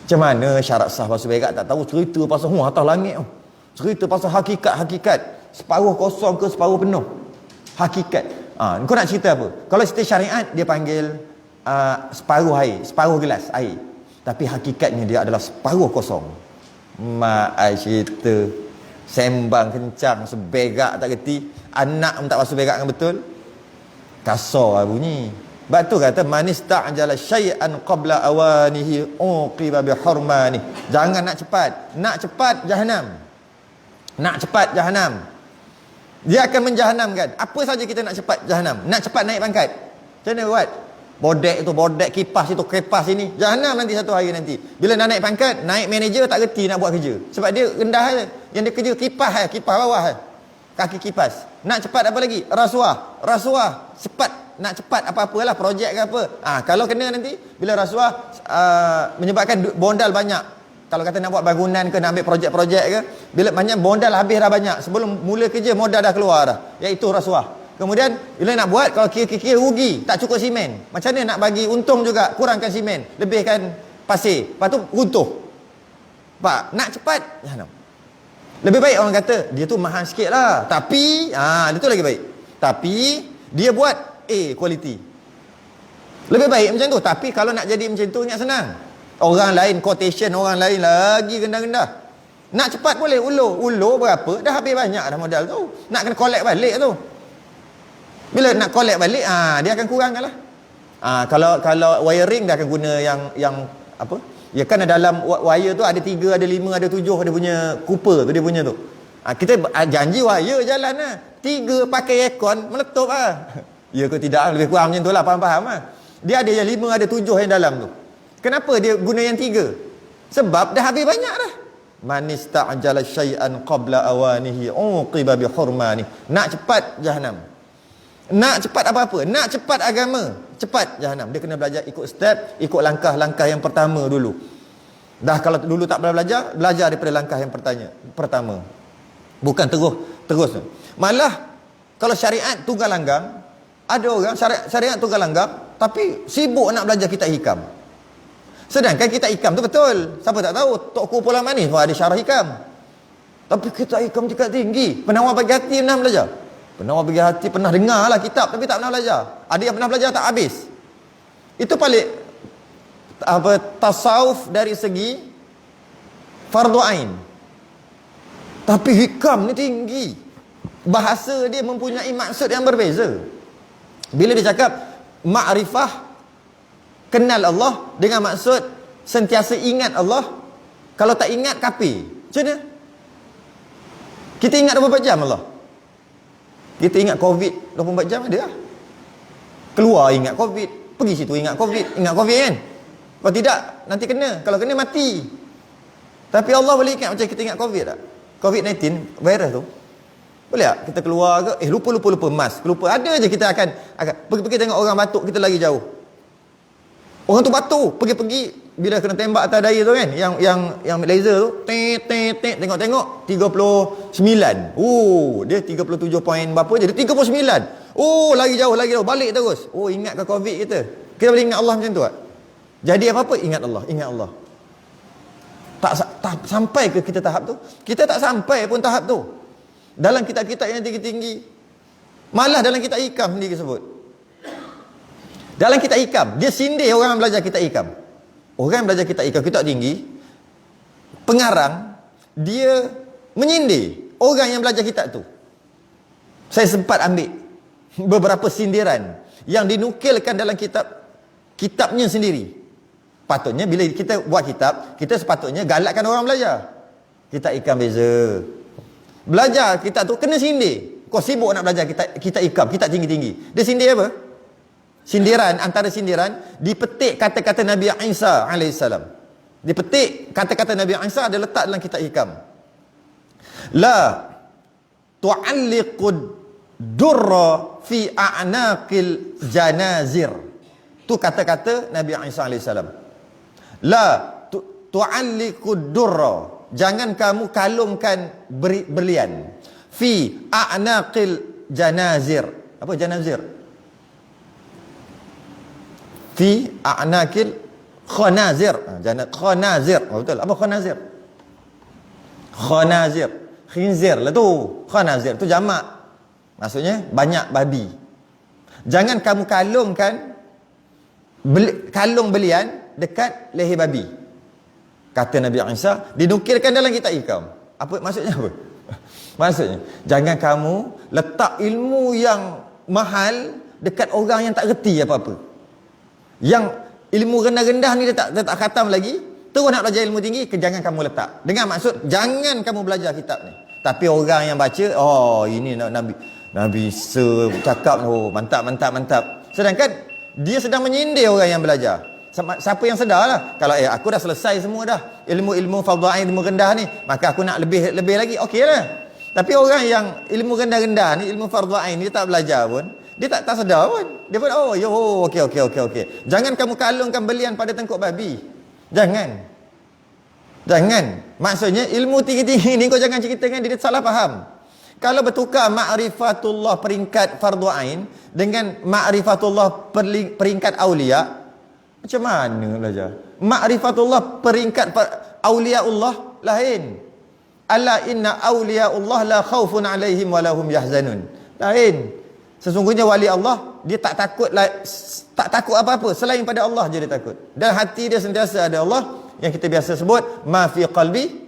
Macam mana syarat sah basuh berak tak tahu, cerita pasal atas langit tu. Cerita pasal hakikat. Separuh kosong ke separuh penuh. Hakikat. Kau nak cerita apa? Kalau cerita syariat, dia panggil separuh air, separuh gelas air. Tapi hakikatnya dia adalah separuh kosong. Mak ai cerita sembang kencang seberak tak reti, anak pun tak basuh berak dengan betul. Kasar bunyi. Sebab tu kata manis ta'jala syai'an qabla awanihi uqiba bihurmani. Jangan nak cepat. Nak cepat jahanam. Nak cepat jahanam. Dia akan menjahanamkan. Apa saja kita nak cepat jahanam. Nak cepat naik pangkat. Macam mana buat? Bodek kipas itu, kipas ini. Jahanam nanti satu hari nanti. Bila nak naik pangkat, naik manager tak reti nak buat kerja. Sebab dia rendah je. Yang dia kerja kipas bawah. Kaki kipas. Nak cepat apa lagi? Rasuah. Cepat. Nak cepat apa-apalah, projek ke apa. Kalau kena nanti, bila rasuah menyebabkan bondal banyak. Kalau kata nak buat bangunan ke, nak ambil projek-projek ke, bila banyak bondal habis dah banyak. Sebelum mula kerja, modal dah keluar dah. Iaitu rasuah. Kemudian bila nak buat, kalau kira-kira rugi, tak cukup simen, macam mana nak bagi untung juga, kurangkan simen, lebihkan pasir, lepas tu runtuh. Pak, nak cepat jahanam. Lebih baik orang kata dia tu mahal sikit lah, tapi dia tu lagi baik, tapi dia buat quality. Lebih baik macam tu. Tapi kalau nak jadi macam tu, ingat senang. Orang lain quotation, orang lain lagi rendah-rendah. Nak cepat boleh, ulur berapa, dah habis banyak dah modal tu, nak kena collect balik tu. Bila nak collect balik, dia akan kurangkan lah. Kalau wiring dia akan guna yang apa? Ya kan dalam wire tu ada 3, ada 5, ada 7, ada punya Cooper tu dia punya tu. Kita janji wire jalan lah. 3 pakai aircon meletup lah. Ya ke tidak, lebih kurang macam tu lah, faham-faham lah. Dia ada yang 5, ada 7 yang dalam tu. Kenapa dia guna yang 3? Sebab dah habis banyak dah. Manis ta'jala syai'an qabla awanihi uqiba bihurmani. Nak cepat jahanam. Nak cepat apa-apa, nak cepat agama, cepat jahanam. Dia kena belajar ikut step, ikut langkah-langkah yang pertama dulu. Dah kalau dulu tak pernah belajar daripada langkah yang pertama. Bukan terus. Malah kalau syariat tunggal langgang, ada orang syariat tunggal langgang tapi sibuk nak belajar kitab hikam. Sedangkan kitab hikam tu betul. Siapa tak tahu, Tok Pulau Manis pun ada syarah hikam. Tapi kitab hikam tingkat tinggi. Penawar bagi hati pernah belajar. Penawar bagi hati pernah dengar lah kitab tapi tak pernah belajar. Ada yang pernah belajar tak habis. Itu paling tasawuf dari segi fardu ain. Tapi hikam ni tinggi. Bahasa dia mempunyai maksud yang berbeza. Bila dia cakap ma'rifah, kenal Allah dengan maksud sentiasa ingat Allah. Kalau tak ingat kafir. Macam mana? Kita ingat 24 jam Allah. Kita ingat COVID 24 jam ada lah. Keluar ingat COVID, pergi situ ingat COVID kan. Kalau tidak nanti kena, kalau kena mati. Tapi Allah boleh ingat macam kita ingat COVID tak? COVID-19 virus tu boleh tak kita keluar ke, lupa mask, lupa, ada je kita akan pergi tengok orang batuk, kita lagi jauh. Orang tu batuk, pergi bila kena tembak atas daya tu kan, yang laser tu, tengok 39. Dia 37 point berapa je, dia 39. Lagi jauh, balik terus. Ingat ke COVID kita? Kita boleh ingat Allah macam tu tak? Jadi apa-apa ingat Allah. Tak sampai ke kita tahap tu? Kita tak sampai pun tahap tu. Dalam kitab-kitab yang tinggi-tinggi. Malah dalam kitab hikam sendiri sebut. Dalam kitab hikam, dia sindir orang belajar kitab hikam. Orang yang belajar kitab tinggi, pengarang, dia menyindir orang yang belajar kitab tu. Saya sempat ambil beberapa sindiran yang dinukilkan dalam kitabnya sendiri. Patutnya bila kita buat kitab, kita sepatutnya galakkan orang belajar. Kitab ikam beza. Belajar kitab tu kena sindir. Kau sibuk nak belajar kitab ikam, kitab tinggi-tinggi. Dia sindir apa? Sindiran, antara sindiran, dipetik kata-kata Nabi Isa alaihissalam. Dipetik kata-kata Nabi Isa, ada letak dalam kitab hikam. La tu'alliqud durra fi a'naqil janazir. Tu kata-kata Nabi Isa alaihissalam. La tu'alliqud durra. Jangan kamu kalungkan berlian fi a'naqil janazir. Apa janazir? Fi a'naqil khanazir. Khanazir. Betul. Apa khanazir? Khanazir. Khinzir lah tu. Khanazir tu jamak. Maksudnya banyak babi. Jangan kamu kalungkan kalung belian dekat leher babi. Kata Nabi Isa, dinukilkan dalam kitab hikam. Apa maksudnya apa? Maksudnya, jangan kamu letak ilmu yang mahal dekat orang yang tak reti apa-apa. Yang ilmu rendah-rendah ni dia tak khatam lagi, terus nak belajar ilmu tinggi, jangan kamu letak. Dengan maksud, jangan kamu belajar kitab ni. Tapi orang yang baca, oh ini Nabi cakap, oh mantap. Sedangkan dia sedang menyindir orang yang belajar. Siapa yang sedar lah, kalau aku dah selesai semua dah ilmu-ilmu fardhu ain, ilmu rendah ni, maka aku nak lebih lagi, okey lah. Tapi orang yang ilmu rendah-rendah ni, ilmu fardhu ain ni, dia tak belajar pun, dia tak sedar pun. Dia pun okey. Jangan kamu kalungkan belian pada tengkuk babi. Jangan. Maksudnya ilmu tinggi-tinggi ni kau jangan ceritakan dia salah faham. Kalau bertukar ma'rifatullah peringkat fardhu ain dengan ma'rifatullah peringkat aulia, macam mana belajar? Ma'rifatullah peringkat auliaullah lain. Ala inna auliaullah la khaufun alaihim wa lahum yahzanun. Lain. Sesungguhnya wali Allah, dia tak takut apa-apa selain pada Allah je dia takut. Dan hati dia sentiasa ada Allah, yang kita biasa sebut ma fi qalbi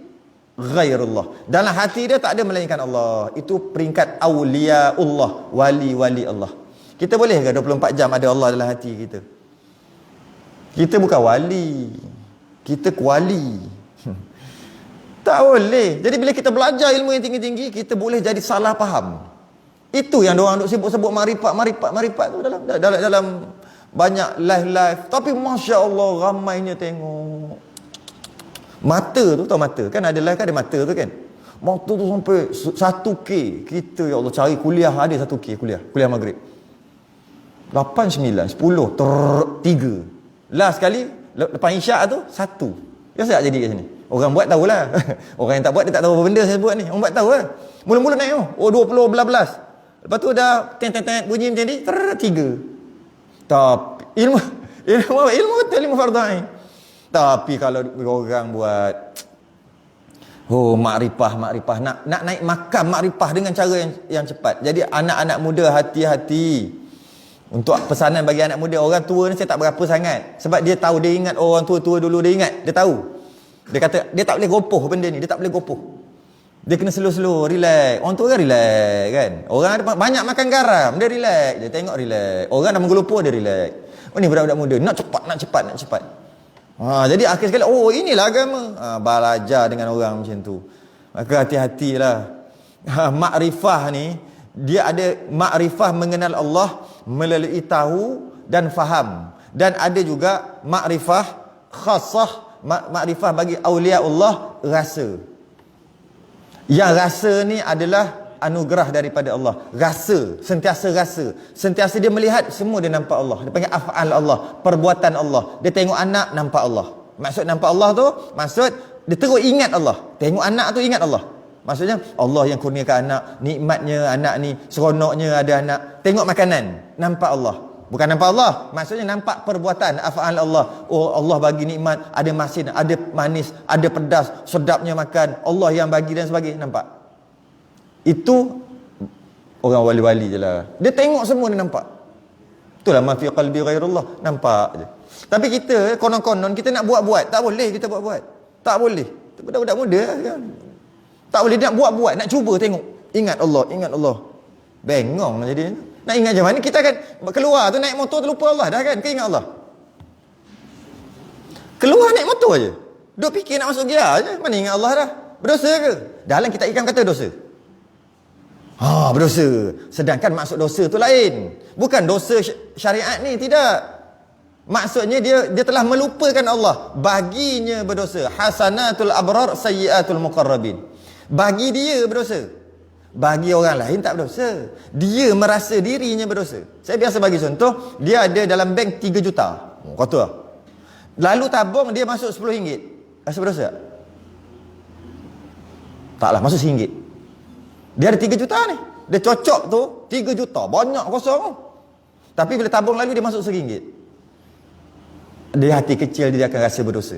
ghairullah. Dalam hati dia tak ada melainkan Allah. Itu peringkat auliaullah, wali-wali Allah. Kita boleh ke 24 jam ada Allah dalam hati kita? Kita bukan wali, kita kuali. Tak boleh. Jadi bila kita belajar ilmu yang tinggi-tinggi, kita boleh jadi salah faham. Itu yang diorang duk sebut marifat tu dalam banyak live. Tapi Masya Allah ramainya tengok. Mata tu, tahu mata? Kan ada live kan ada mata tu kan? Mata tu sampai 1K. Kita ya Allah cari kuliah ada 1K kuliah maghrib. 8, 9, 10, 3. Last sekali lepas isyak tu 1. Biasa tak jadi kat sini. Orang buat tahulah. Orang yang tak buat dia tak tahu apa benda saya buat ni. Orang buat tahu lah. Mula-mula naik tu. Oh 20 belas. Lepas tu dah tent bunyi macam ni 3. Tapi ilmu betul ilmu fardhu ain. Tapi kalau orang buat makrifah nak naik makam makrifah dengan cara yang cepat. Jadi anak-anak muda hati-hati. Untuk pesanan bagi anak muda, orang tua ni saya tak berapa sangat. Sebab dia tahu, dia ingat orang tua-tua dulu, dia ingat, dia tahu. Dia kata, dia tak boleh gopoh benda ni, dia tak boleh gopoh. Dia kena slow-slow, relax. Orang tua kan relax kan. Orang ada banyak makan garam, dia relax. Dia tengok relax. Orang dah menggelupur, dia relax. Oh ni budak-budak muda, nak cepat. Jadi akhir sekali, oh inilah agama. Belajar dengan orang macam tu. Maka hati-hatilah. Makrifah ni, dia ada makrifah mengenal Allah melalui tahu dan faham, dan ada juga makrifah khassah, makrifah bagi aulia Allah, rasa. Yang rasa ni adalah anugerah daripada Allah. Sentiasa dia melihat semua, dia nampak Allah. Dia panggil af'al Allah, perbuatan Allah. Dia tengok anak, nampak Allah. Maksud nampak Allah tu, maksud dia terus ingat Allah. Tengok anak tu ingat Allah. Maksudnya Allah yang kurniakan anak, nikmatnya anak ni, seronoknya ada anak. Tengok makanan, nampak Allah. Bukan nampak Allah, maksudnya nampak perbuatan af'al Allah. Oh Allah bagi nikmat, ada masin, ada manis, ada pedas, sedapnya makan, Allah yang bagi dan sebagainya. Nampak? Itu orang wali-wali je lah. Dia tengok semua, dia nampak. Itulah ma fi qalbi ghairullah. Nampak je. Tapi kita konon-konon kita nak buat-buat. Tak boleh kita buat-buat. Tak boleh. Budak-budak muda kan. Tak boleh nak buat-buat, nak cuba tengok. Ingat Allah, ingat Allah. Bengong lah jadi. Nak ingat macam mana? Kita kan keluar tu naik motor terlupa Allah dah kan? Keingat Allah. Keluar naik motor je. Duk fikir nak masuk gear je. Mana ingat Allah dah? Berdosa ke? Dalam kitab ikan kata dosa. Berdosa. Sedangkan maksud dosa tu lain. Bukan dosa syariat ni, tidak. Maksudnya dia telah melupakan Allah. Baginya berdosa. Hasanatul abrar sayyiatul muqarrabin. Bagi dia berdosa. Bagi orang lain tak berdosa. Dia merasa dirinya berdosa. Saya biasa bagi contoh, dia ada dalam bank 3 juta. Kata lah. Lalu tabung dia masuk RM10. Rasa berdosa tak? Taklah, masuk RM1. Dia ada 3 juta ni. Dia cocok tu 3 juta. Banyak kosong. Tapi bila tabung lalu dia masuk RM1. Dia hati kecil dia akan rasa berdosa.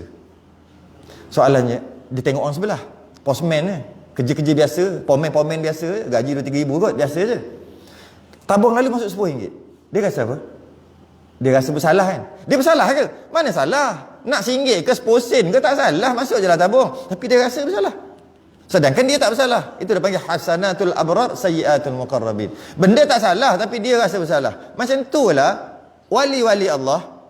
Soalannya, dia tengok orang sebelah. Postman ni. Kerja-kerja biasa. Pomen-pomen biasa. Gaji RM2,000 kot. Biasa je. Tabung lalu masuk RM10. Dia rasa apa? Dia rasa bersalah kan? Dia bersalah ke? Mana salah? Nak RM1 ke RM10 ke tak salah. Masuk je lah tabung. Tapi dia rasa bersalah. Sedangkan dia tak bersalah. Itu dia panggil hasanatul abrar sayyiatul muqarrabin. Benda tak salah tapi dia rasa bersalah. Macam itulah wali-wali Allah.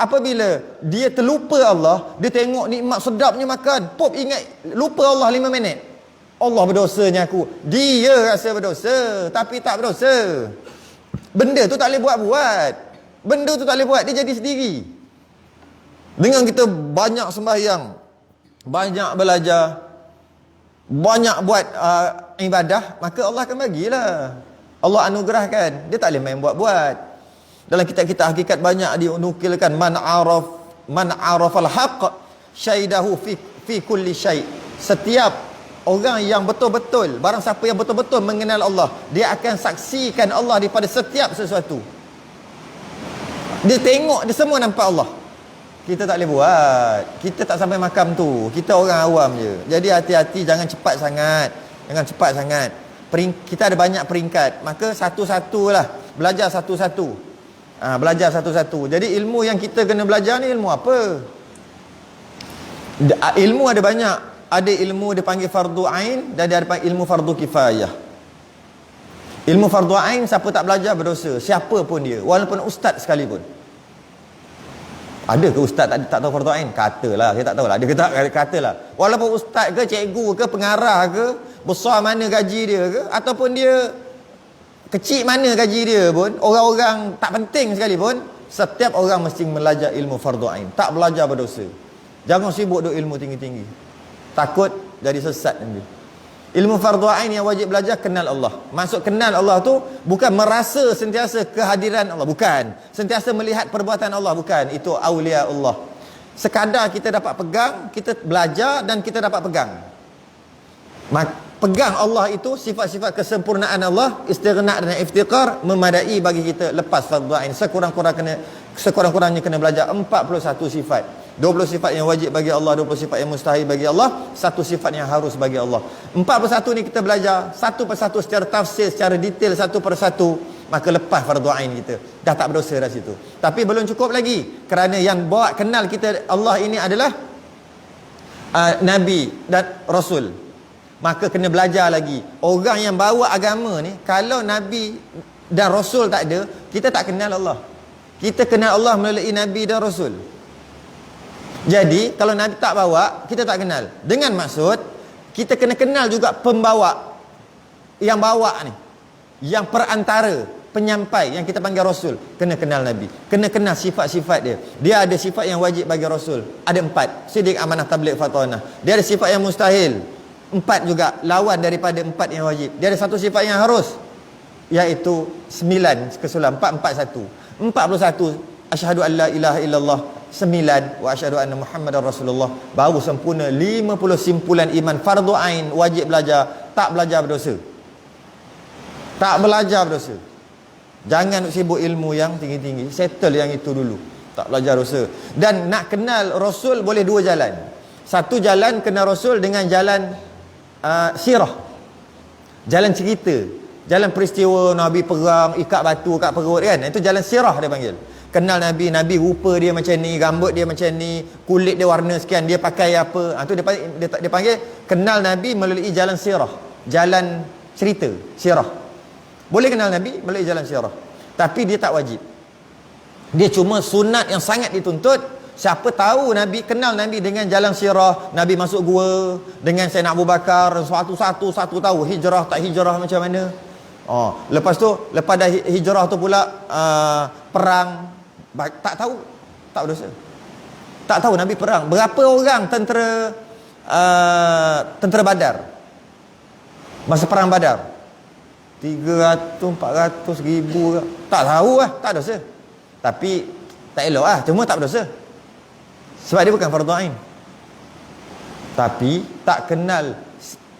Apabila dia terlupa Allah, dia tengok nikmat sedapnya makan, pop ingat lupa Allah 5 minit. Allah berdosanya aku. Dia rasa berdosa tapi tak berdosa. Benda tu tak boleh buat-buat. Benda tu tak boleh buat, dia jadi sendiri. Dengan kita banyak sembahyang, banyak belajar, banyak buat ibadah, maka Allah akan bagilah. Allah anugerahkan. Dia tak boleh main buat-buat. Dalam kitab-kitab hakikat banyak dinukilkan man arafal haqq syaidahu fi kulli syai'. Setiap orang yang betul-betul, barang siapa yang betul-betul mengenal Allah, dia akan saksikan Allah daripada setiap sesuatu. Dia tengok, dia semua nampak Allah. Kita tak boleh buat. Kita tak sampai makam tu. Kita orang awam je. Jadi hati-hati, jangan cepat sangat. Jangan cepat sangat. Kita ada banyak peringkat. Maka satu-satulah. Belajar satu-satu. Belajar satu-satu. Jadi ilmu yang kita kena belajar ni ilmu apa? Ilmu ada banyak. Ada ilmu dia panggil fardu ain dan dia ada panggil ilmu fardu kifayah. Ilmu fardu ain siapa tak belajar berdosa. Siapa pun dia. Walaupun ustaz sekalipun. Ada ke ustaz tak tahu fardu ain? Katalah, saya tak tahulah. Dia katalah. Walaupun ustaz ke cikgu ke pengarah ke, besar mana gaji dia ke, ataupun dia kecil mana gaji dia pun, orang-orang tak penting sekalipun, setiap orang mesti belajar ilmu fardu ain. Tak belajar berdosa. Jangan sibuk duk ilmu tinggi-tinggi. Takut jadi sesat nanti. Ilmu fardu ain yang wajib belajar, kenal Allah. Maksud kenal Allah tu bukan merasa sentiasa kehadiran Allah, bukan. Sentiasa melihat perbuatan Allah, bukan. Itu aulia Allah. Sekadar kita dapat pegang, kita belajar dan kita dapat pegang. Pegang Allah itu sifat-sifat kesempurnaan Allah, istighna dan iftiqar memadai bagi kita lepas fardu ain. Sekurang-kurangnya kena belajar 41 sifat. 20 sifat yang wajib bagi Allah, 20 sifat yang mustahil bagi Allah, 1 sifat yang harus bagi Allah. 41 ni kita belajar satu persatu secara tafsir, secara detail, satu persatu, maka lepas fardu ain kita. Dah tak berdosa dah situ. Tapi belum cukup lagi. Kerana yang bawa kenal kita Allah ini adalah Nabi dan Rasul. Maka kena belajar lagi. Orang yang bawa agama ni, kalau Nabi dan Rasul tak ada, kita tak kenal Allah. Kita kenal Allah melalui Nabi dan Rasul. Jadi kalau Nabi tak bawa, kita tak kenal. Dengan maksud kita kena kenal juga pembawa. Yang bawa ni, yang perantara, penyampai, yang kita panggil Rasul. Kena kenal Nabi. Kena kenal sifat-sifat dia. Dia ada sifat yang wajib bagi Rasul. Ada 4. Siddiq, amanah, tabligh, fatanah. Dia ada sifat yang mustahil. 4 juga. Lawan daripada 4 yang wajib. Dia ada 1 sifat yang harus, iaitu 9 kesulam. 441. 41. Asyhadu an la ilaha illallah. 9 wa asyhadu anna Muhammadar Rasulullah. Baru sempurna 50 simpulan iman fardu ain, wajib belajar. Tak belajar berdosa. Tak belajar berdosa. Jangan sibuk ilmu yang tinggi-tinggi. Settle yang itu dulu. Tak belajar dosa. Dan nak kenal Rasul boleh 2 jalan. Satu jalan kenal Rasul dengan jalan sirah. Jalan cerita. Jalan peristiwa Nabi perang, ikat batu kat perut kan. Itu jalan sirah dia panggil. Kenal Nabi, Nabi rupa dia macam ni, rambut dia macam ni, kulit dia warna sekian, dia pakai apa. Itu dia panggil kenal Nabi melalui jalan sirah. Jalan cerita, sirah. Boleh kenal Nabi melalui jalan sirah. Tapi dia tak wajib. Dia cuma sunat yang sangat dituntut. Siapa tahu Nabi, kenal Nabi dengan jalan sirah, Nabi masuk gua dengan Sayyidina Abu Bakar, satu tahu hijrah tak hijrah macam mana. Lepas tu, lepas dah hijrah tu pula perang, tak tahu, tak berdosa. Tak tahu Nabi perang. Berapa orang tentera Badar masa perang Badar? 300, 400 ribu. Tak tahu lah, tak dosa. Tapi tak elok lah, cuma tak berdosa. Sebab dia bukan fardu ain. Tapi tak kenal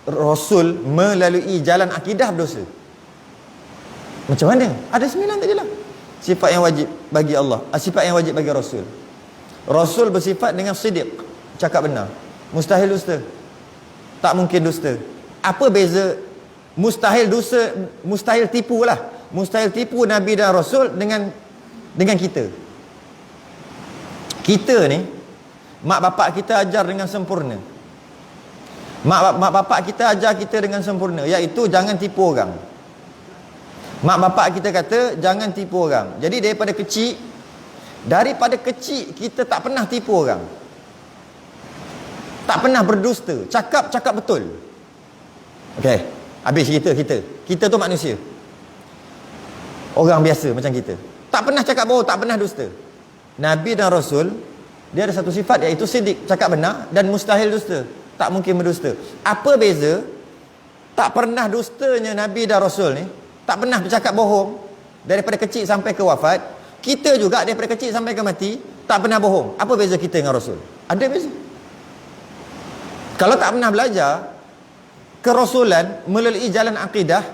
Rasul melalui jalan akidah berdosa. Macam mana? Ada 9 tadi lah. Sifat yang wajib bagi Allah, sifat yang wajib bagi Rasul. Rasul bersifat dengan siddiq, cakap benar. Mustahil dusta. Tak mungkin dusta. Apa beza mustahil dusta, mustahil tipu lah. Mustahil tipu Nabi dan Rasul dengan kita. Kita ni, mak bapak kita ajar dengan sempurna. Mak bapak kita ajar kita dengan sempurna, iaitu jangan tipu orang. Mak bapak kita kata jangan tipu orang. Jadi daripada kecil kita tak pernah tipu orang. Tak pernah berdusta, cakap betul. Okey, habis kita tu manusia. Orang biasa macam kita. Tak pernah cakap bohong, tak pernah dusta. Nabi dan Rasul, dia ada satu sifat, iaitu siddiq, cakap benar, dan mustahil dusta, tak mungkin berdusta. Apa beza tak pernah dustanya Nabi dan Rasul ni, tak pernah bercakap bohong daripada kecil sampai ke wafat? Kita juga daripada kecil sampai ke mati tak pernah bohong. Apa beza kita dengan Rasul? Ada beza. Kalau tak pernah belajar kerasulan melalui jalan akidah,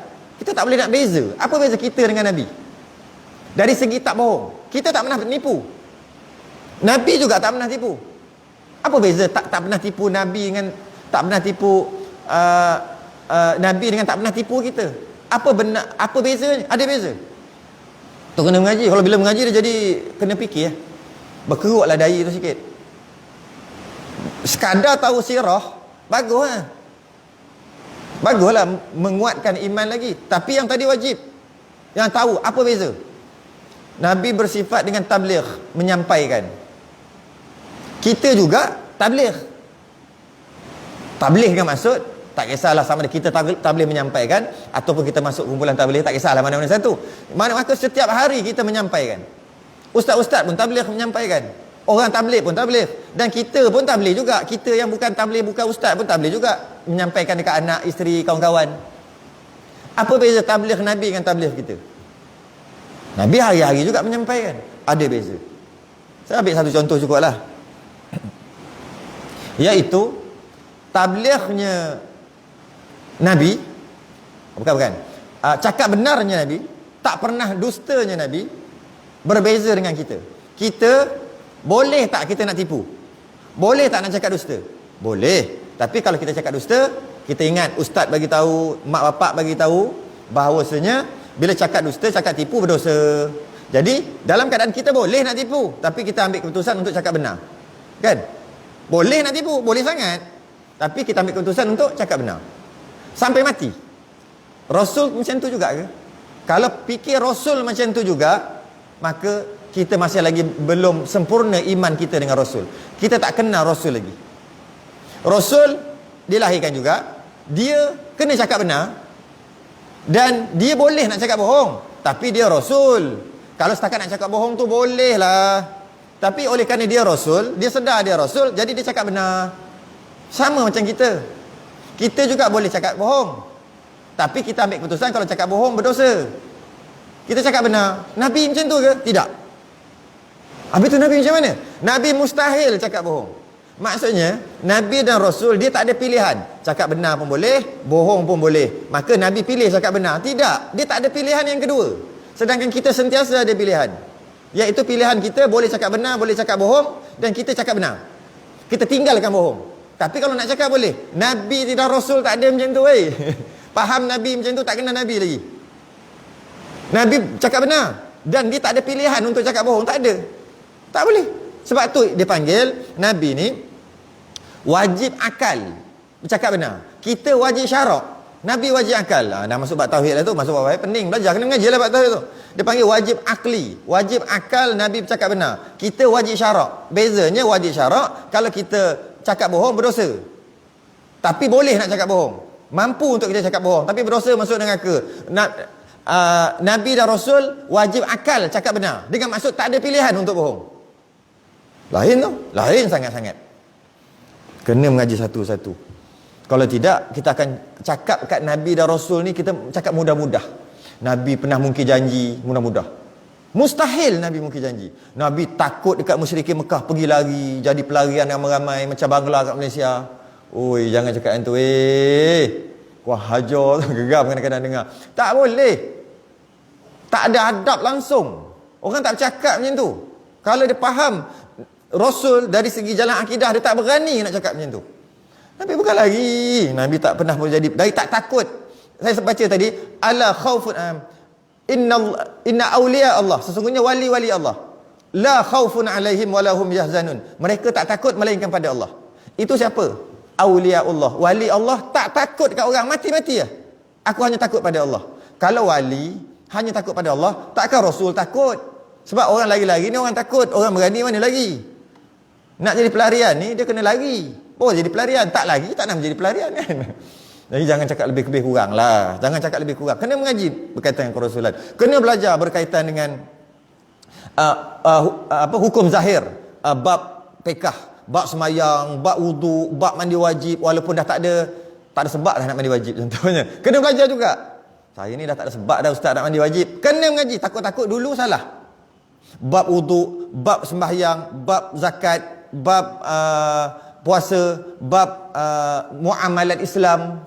kita tak boleh nak beza. Apa beza kita dengan Nabi? Dari segi tak bohong, kita tak pernah nipu. Nabi juga tak pernah tipu. Apa beza tak pernah tipu Nabi dengan tak pernah tipu Nabi dengan tak pernah tipu kita? Apa bezanya? Ada beza. Tu kena mengaji. Kalau bila mengaji dia jadi kena fikir. Berkeruklah dahi tu sikit. Sekadar tahu sirah, baguslah. Baguslah, menguatkan iman lagi. Tapi yang tadi wajib. Yang tahu apa beza. Nabi bersifat dengan tabligh, menyampaikan. Kita juga tabligh. Tabligh kan maksud, tak kisahlah sama ada kita tabligh menyampaikan ataupun kita masuk kumpulan tabligh, tak kisahlah mana-mana satu. Maka setiap hari kita menyampaikan. Ustaz-ustaz pun tabligh menyampaikan. Orang tabligh pun tabligh. Dan kita pun tabligh juga. Kita yang bukan tabligh, bukan ustaz pun tabligh juga. Menyampaikan dekat anak, isteri, kawan-kawan. Apa beza tabligh Nabi dengan tabligh kita? Nabi hari-hari juga menyampaikan. Ada beza. Saya ambil satu contoh cukup lah. Iaitu tablighnya Nabi, bukan, cakap benarnya Nabi, tak pernah dustanya Nabi, berbeza dengan kita. Kita, boleh tak kita nak tipu? Boleh tak nak cakap dusta? Boleh. Tapi kalau kita cakap dusta, kita ingat ustaz bagi tahu, mak bapak bagi tahu bahawasanya bila cakap dusta, cakap tipu berdosa. Jadi dalam keadaan kita boleh nak tipu, tapi kita ambil keputusan untuk cakap benar. Kan? Boleh nak tipu, boleh sangat. Tapi kita ambil keputusan untuk cakap benar. Sampai mati. Rasul macam tu juga ke? Kalau fikir Rasul macam tu juga, maka kita masih lagi belum sempurna iman kita dengan Rasul. Kita tak kenal Rasul lagi. Rasul dilahirkan juga, dia kena cakap benar, dan dia boleh nak cakap bohong, tapi dia Rasul. Kalau setakat nak cakap bohong tu boleh lah, tapi oleh kerana dia Rasul, dia sedar dia Rasul, jadi dia cakap benar. Sama macam kita. Kita juga boleh cakap bohong, tapi kita ambil keputusan kalau cakap bohong berdosa. Kita cakap benar. Nabi macam tu ke? Tidak. Habis tu Nabi macam mana? Nabi mustahil cakap bohong. Maksudnya Nabi dan Rasul dia tak ada pilihan. Cakap benar pun boleh, bohong pun boleh. Maka Nabi pilih cakap benar. Tidak. Dia tak ada pilihan yang kedua. Sedangkan kita sentiasa ada pilihan. Iaitu pilihan kita boleh cakap benar, boleh cakap bohong, dan kita cakap benar. Kita tinggalkan bohong. Tapi kalau nak cakap boleh. Nabi dan Rasul tak ada macam tu. Faham Nabi macam tu, tak kenal Nabi lagi. Nabi cakap benar. Dan dia tak ada pilihan untuk cakap bohong. Tak ada. Tak boleh. Sebab tu dia panggil Nabi ni wajib akal bercakap benar. Kita wajib syarak. Nabi wajib akal. Dah masuk bab tauhid lah tu. Masuk bab tauhid pening belajar. Kena mengaji lah bab tauhid tu. Dia panggil wajib akli. Wajib akal Nabi bercakap benar. Kita wajib syarak. Bezanya wajib syarak, kalau kita cakap bohong berdosa. Tapi boleh nak cakap bohong. Mampu untuk kita cakap bohong. Tapi berdosa masuk neraka. Nabi dan Rasul wajib akal cakap benar. Dengan maksud tak ada pilihan untuk bohong. Lain tu. Lain sangat-sangat. Kena mengaji satu-satu. Kalau tidak, kita akan cakap kat Nabi dan Rasul ni, kita cakap mudah-mudah. Nabi pernah mungkir janji, mudah-mudah. Mustahil Nabi mungkir janji. Nabi takut dekat musyrikin Mekah, pergi lari, jadi pelarian ramai-ramai macam Bangla kat Malaysia. Oi, jangan cakap yang tu. Wah, hajar tu geram kadang-kadang dengar. Tak boleh. Tak ada adab langsung. Orang tak bercakap macam tu. Kalau dia faham Rasul dari segi jalan akidah, dia tak berani nak cakap macam tu. Nabi bukan lagi. Nabi tak pernah jadi dari tak takut. Saya baca tadi, ala khaufun inna awliya Allah, sesungguhnya wali-wali Allah, la khaufun alaihim wala hum yahzanun, mereka tak takut melainkan pada Allah. Itu siapa? Awliya Allah. Wali Allah tak takut kat orang, mati-mati lah. Aku hanya takut pada Allah. Kalau wali hanya takut pada Allah, takkan Rasul takut? Sebab orang lari-lari ni orang takut, orang berani mana lagi? Nak jadi pelarian ni dia kena lari. Oh, jadi pelarian, tak lari tak nak menjadi pelarian kan. Jadi jangan cakap lebih kurang lah. Jangan cakap lebih kurang. Kena mengaji berkaitan dengan kerasulan. Kena belajar berkaitan dengan hukum zahir, bab pekah, bab semayang, bab wudu, bab mandi wajib, walaupun dah tak ada sebab dah nak mandi wajib contohnya. Kena belajar juga. Saya ni dah tak ada sebab dah ustaz nak mandi wajib. Kena mengaji. Takut-takut dulu salah. Bab wudu, bab sembahyang, bab zakat, bab puasa, bab muamalat Islam.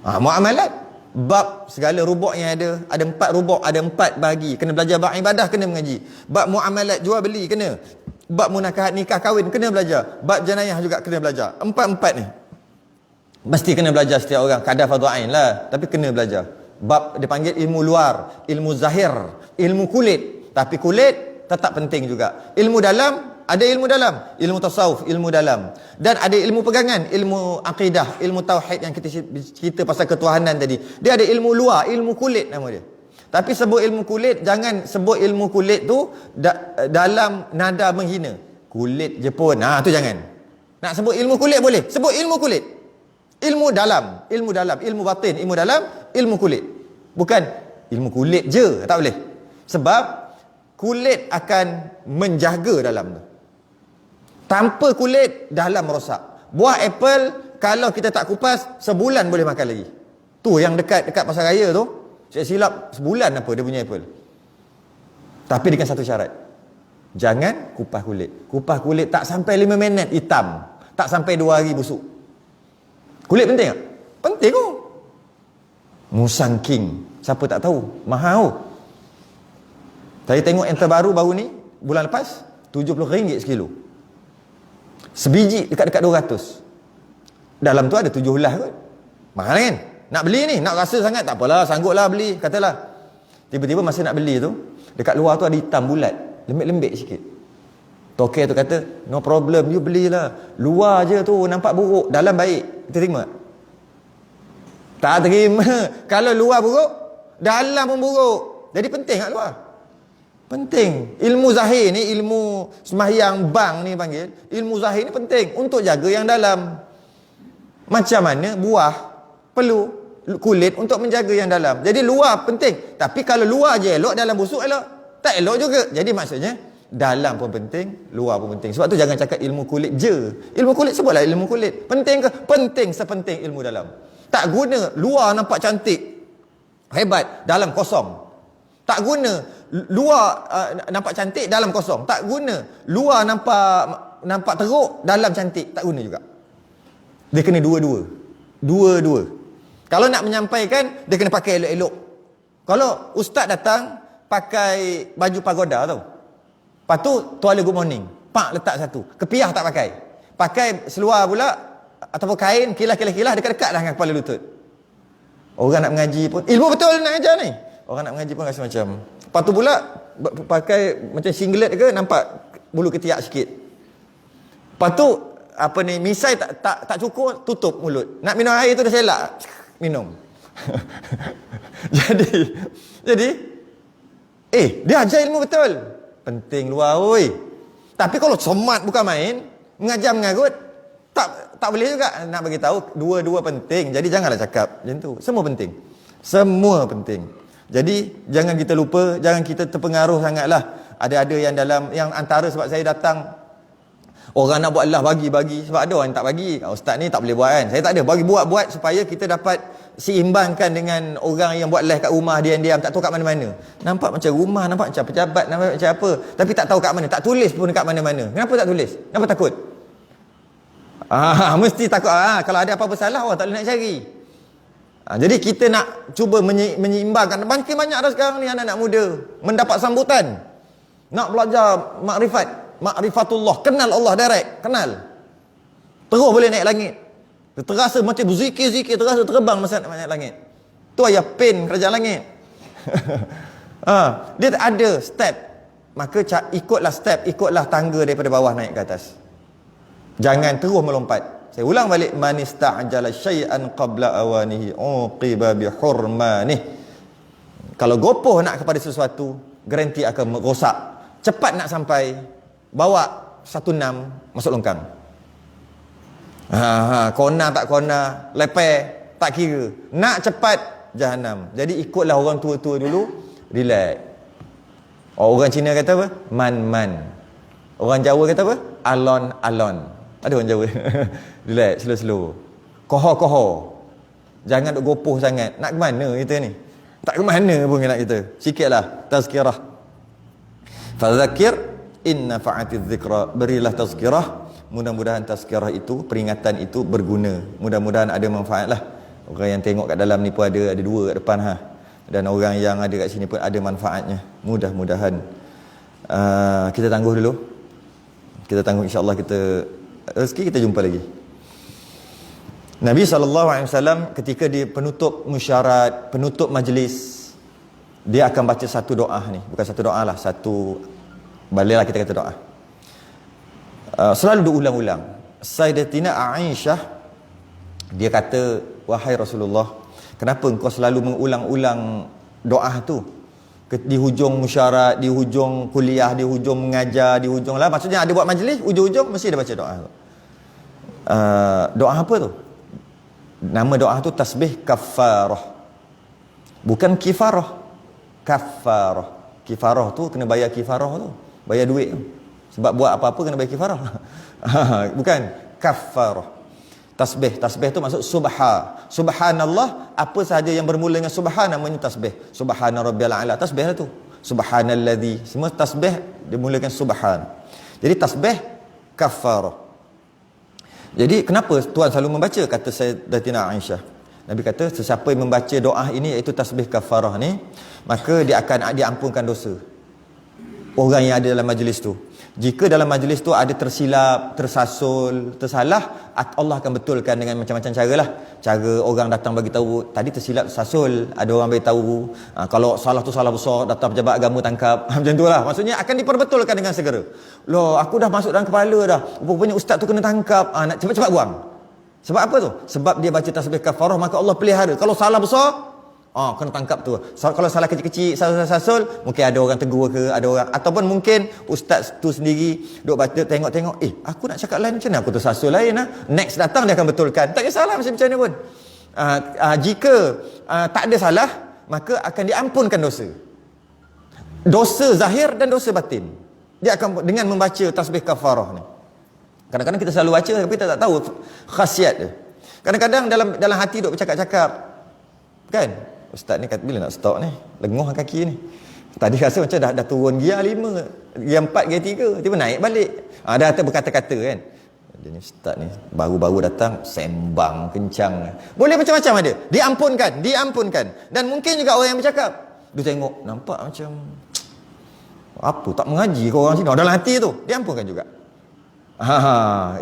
Muamalat, bab segala rubuk yang ada 4 rubuk, ada 4 bahagi. Kena belajar. Bab ibadah kena mengaji. Bab muamalat jual beli kena. Bab munakahat nikah kahwin kena belajar. Bab jenayah juga kena belajar. 4 ni mesti kena belajar setiap orang. Kadar fardu ain lah, tapi kena belajar. Bab dia panggil ilmu luar, ilmu zahir, ilmu kulit. Tapi kulit tetap penting juga. Ilmu dalam, ada ilmu dalam, ilmu tasawuf, ilmu dalam, dan ada ilmu pegangan, ilmu akidah, ilmu tauhid yang kita pasal ketuhanan tadi. Dia ada ilmu luar, ilmu kulit nama dia. Tapi sebut ilmu kulit, jangan sebut ilmu kulit tu dalam nada menghina. Kulit je pun, tu jangan. Nak sebut ilmu kulit boleh, sebut ilmu kulit. Ilmu dalam, ilmu batin, ilmu dalam, ilmu kulit. Bukan ilmu kulit je, tak boleh. Sebab kulit akan menjaga dalam tu. Tanpa kulit, dalam rosak. Buah apple, kalau kita tak kupas, sebulan boleh makan lagi. Tu yang dekat pasar raya tu, saya silap sebulan apa dia punya apple. Tapi dengan satu syarat. Jangan kupas kulit. Kupas kulit tak sampai 5 minit hitam. Tak sampai 2 hari busuk. Kulit penting tak? Penting kot. Musang King. Siapa tak tahu? Mahal. Saya tengok yang terbaru baru ni, bulan lepas, RM70 sekilo. Sebiji dekat-dekat 200. Dalam tu ada 7 helai kot. Mahal kan? Nak beli ni, nak rasa sangat, tak apalah, sangguplah beli, katalah. Tiba-tiba masa nak beli tu, dekat luar tu ada hitam bulat, lembik-lembik sikit. Tokek tu kata, no problem, you belilah. Luar je tu nampak buruk, dalam baik. Kita terima tak? Tak terima. Kalau luar buruk, dalam pun buruk. Jadi penting kat luar. Penting. Ilmu zahir ni, ilmu sembahyang bang ni panggil, ilmu zahir ni penting untuk jaga yang dalam. Macam mana buah perlu kulit untuk menjaga yang dalam. Jadi luar penting. Tapi kalau luar je elok, dalam busuk elok, tak elok juga. Jadi maksudnya dalam pun penting, luar pun penting. Sebab tu jangan cakap ilmu kulit je. Ilmu kulit, sebutlah ilmu kulit. Penting ke? Penting sepenting ilmu dalam. Tak guna luar nampak cantik, hebat, dalam kosong. Tak guna luar nampak cantik, dalam kosong. Tak guna luar nampak teruk, dalam cantik. Tak guna juga. Dia kena dua-dua. Dua-dua. Kalau nak menyampaikan, dia kena pakai elok-elok. Kalau ustaz datang pakai baju pagoda tau, lepas tu tuala good morning, pak letak satu, kepiah tak pakai, pakai seluar pula ataupun kain kilah dekat-dekat dah dengan kepala lutut. Orang nak mengaji pun ilmu betul nak ajar ni. Orang nak mengaji pun rasa macam. Lepas tu pula pakai macam singlet ke, nampak bulu ketiak sikit. Lepas tu apa ni, misai tak cukup, tutup mulut. Nak minum air tu dah selak minum. jadi dia ajar ilmu betul. Penting luar oi. Tapi kalau somat bukan main, mengajar mengarut, tak boleh juga. Nak bagi tahu dua-dua penting. Jadi janganlah cakap macam tu. Semua penting. Semua penting. Jadi jangan kita lupa, jangan kita terpengaruh sangatlah. Ada yang dalam yang antara sebab saya datang, orang nak buat Allah bagi sebab ada orang yang tak bagi. Ustaz ni tak boleh buat kan. Saya tak ada, bagi buat supaya kita dapat seimbangkan dengan orang yang buat live kat rumah diam-diam, tak tahu kat mana-mana. Nampak macam rumah, nampak macam pejabat, nampak macam apa, tapi tak tahu kat mana, tak tulis pun kat mana-mana. Kenapa tak tulis? Kenapa takut? Mesti takut. Kalau ada apa-apa salah, orang tak boleh nak cari. Jadi kita nak cuba menyeimbangkan. Makin banyak dah sekarang ni anak-anak muda mendapat sambutan, nak belajar makrifatullah, kenal Allah direct, kenal. Terus boleh naik langit. Terasa macam berzikir-zikir, terasa terbang masa naik langit. Tu ayah pin kerajaan langit. Dia ada step. Maka ikutlah step, ikutlah tangga daripada bawah naik ke atas. Jangan terus melompat. Saya ulang balik, man ista'jala syai'an qabla awanihi uqiba bi hurmanih. Kalau gopoh nak kepada sesuatu, garanti akan rosak. Cepat nak sampai, bawa 16 masuk longkang. Kona tak kona, lepeh tak kira. Nak cepat, jahanam. Jadi ikutlah orang tua-tua dulu, relax. Orang Cina kata apa? Man. Orang Jawa kata apa? Alon. Ada orang Jawa. Relax, slow. Koho. Jangan duk gopoh sangat. Nak ke mana kita ni? Tak ke mana pun nak kita. Sikitlah tazkirah. Fadzakir inna fa'atiz zikra. Berilah tazkirah. Mudah-mudahan tazkirah itu, peringatan itu berguna. Mudah-mudahan ada manfaat lah. Orang yang tengok kat dalam ni pun ada dua kat depan dan orang yang ada kat sini pun ada manfaatnya. Mudah-mudahan. Kita tangguh dulu. Kita tangguh, insya-Allah kita rezeki kita jumpa lagi. Nabi SAW ketika dia penutup musyarat, penutup majlis, dia akan baca satu doa ni. Bukan satu doa lah, satu, baliklah kita kata doa. Selalu diulang-ulang. Sayyidatina Aisyah, dia kata, wahai Rasulullah, kenapa engkau selalu mengulang-ulang doa tu? Di hujung musyarat, di hujung kuliah, di hujung mengajar, di hujung lah. Maksudnya ada buat majlis, ujung-ujung mesti ada baca doa tu. Doa apa tu? Nama doa tu tasbih kafarah. Bukan kifarah. Kafarah. Kifarah tu kena bayar kifarah tu. Bayar duit tu. Sebab buat apa-apa kena bayar kifarah. Bukan kafarah. Tasbih tu maksud subhanallah, apa sahaja yang bermula dengan subhan namanya tasbih. Subhana rabbiyal a'la, tasbih lah tu. Subhanalladzi, semua tasbih dimulakan subhan. Jadi tasbih kafarah. Jadi kenapa Tuhan selalu membaca? Kata Sayyidatina Aisyah, Nabi kata sesiapa yang membaca doa ini, iaitu tasbih kafarah ni, maka dia akan diampunkan dosa orang yang ada dalam majlis tu. Jika dalam majlis tu ada tersilap, tersasul, tersalah, Allah akan betulkan dengan macam-macam cara lah. Cara orang datang bagi tahu, tadi tersilap, tersasul, ada orang bagi tahu. Kalau salah tu salah besar, datang pejabat agama tangkap. Macam tu lah. Maksudnya akan diperbetulkan dengan segera. Loh, aku dah masuk dalam kepala dah. Rupanya ustaz tu kena tangkap. Nak cepat-cepat buang. Sebab apa tu? Sebab dia baca tasbih kafarah, maka Allah pelihara. Kalau salah besar, kena tangkap tu. Kalau salah kecil-kecil, sasul, mungkin ada orang tegur ke, ada orang, ataupun mungkin ustaz tu sendiri duk baca, tengok-tengok, aku nak cakap lain, macam mana aku tersasul lain next datang dia akan betulkan. Tak kisahlah macam mana pun. Jika tak ada salah, maka akan diampunkan dosa. Dosa zahir dan dosa batin. Dia akan dengan membaca tasbih kafarah ni. Kadang-kadang kita selalu baca tapi kita tak tahu khasiat dia. Kadang-kadang dalam hati duk bercakap-cakap, kan? Ustaz ni kata bila nak stop ni? Lenguh kaki ni. Tadi rasa macam dah turun gear 5, gear 4, gear 3, tiba naik balik. Dah berkata-kata kan. Jadi ustaz ni baru-baru datang sembang kencang. Boleh macam-macam ada. Diampunkan. Dan mungkin juga orang yang bercakap, dia tengok nampak macam apa tak mengaji kau orang sini. Dalam hati tu diampunkan juga.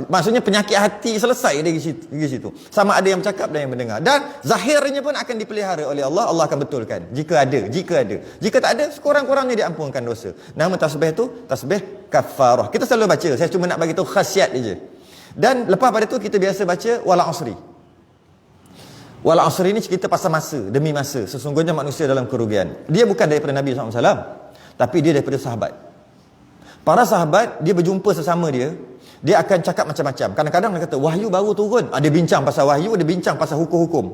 Maksudnya penyakit hati selesai dari situ. Sama ada yang bercakap dan yang mendengar. Dan zahirnya pun akan dipelihara oleh Allah. Allah akan betulkan. Jika ada. Jika tak ada, sekurang-kurangnya diampunkan dosa. Nama tasbih tu tasbih kafarah. Kita selalu baca. Saya cuma nak bagi tahu khasiat je. Dan lepas pada tu kita biasa baca wal asri. Wal asri ni cerita pasal masa, demi masa. Sesungguhnya manusia dalam kerugian. Dia bukan daripada Nabi SAW, tapi dia daripada sahabat. Para sahabat, dia berjumpa sesama dia akan cakap macam-macam. Kadang-kadang dia kata, wahyu baru turun. Dia bincang pasal wahyu, dia bincang pasal hukum-hukum.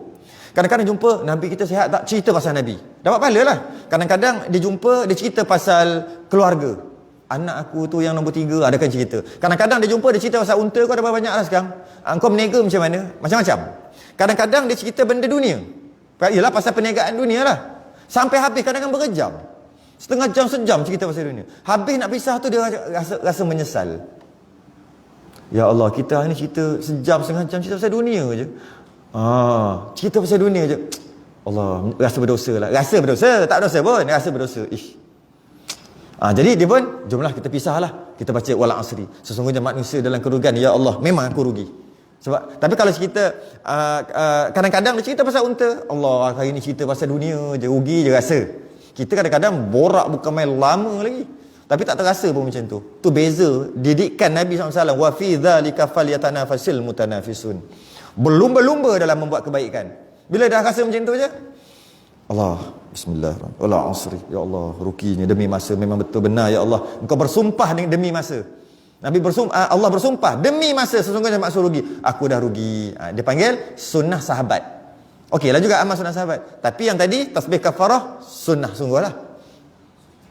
Kadang-kadang jumpa, Nabi kita sihat tak? Cerita pasal Nabi. Dapat pahala lah. Kadang-kadang dia jumpa, dia cerita pasal keluarga. Anak aku tu yang nombor 3, ada kan cerita. Kadang-kadang dia jumpa, dia cerita pasal unta kau ada berapa banyak lah sekarang. Kau meniaga macam mana? Macam-macam. Kadang-kadang dia cerita benda dunia. Yalah pasal perniagaan dunia lah. Sampai habis kadang-kadang berjam. Setengah jam, sejam cerita pasal dunia. Habis nak pisah tu dia rasa menyesal. Ya Allah, kita hari ni cerita sejam, setengah jam cerita pasal dunia je. Cerita pasal dunia je. Allah, rasa berdosa lah. Rasa berdosa, tak berdosa pun, rasa berdosa. Jadi dia pun, jomlah kita pisahlah. Kita baca wal asri. Sesungguhnya manusia dalam kerugian. Ya Allah, memang aku rugi. Sebab tapi kalau cerita kadang-kadang dia cerita pasal unta, Allah, hari ni cerita pasal dunia je, rugi je rasa. Kita kadang-kadang borak bukan main lama lagi. Tapi tak terasa pun macam tu. Tu beza didikan Nabi SAW. Wa fi dzalika falyatanafasil mutanafisun. Berlumba-lumba dalam membuat kebaikan. Bila dah rasa macam tu je, Allah, bismillahirrahmanirrahim. Wal asri. Ya Allah, ruginya demi masa. Memang betul benar ya Allah. Engkau bersumpah demi masa. Nabi bersumpah, Allah bersumpah demi masa sesungguhnya maksud rugi. Aku dah rugi. Dia panggil sunnah sahabat. Okeylah juga amal sunnah sahabat. Tapi yang tadi tasbih kafarah sunnah sungguhlah.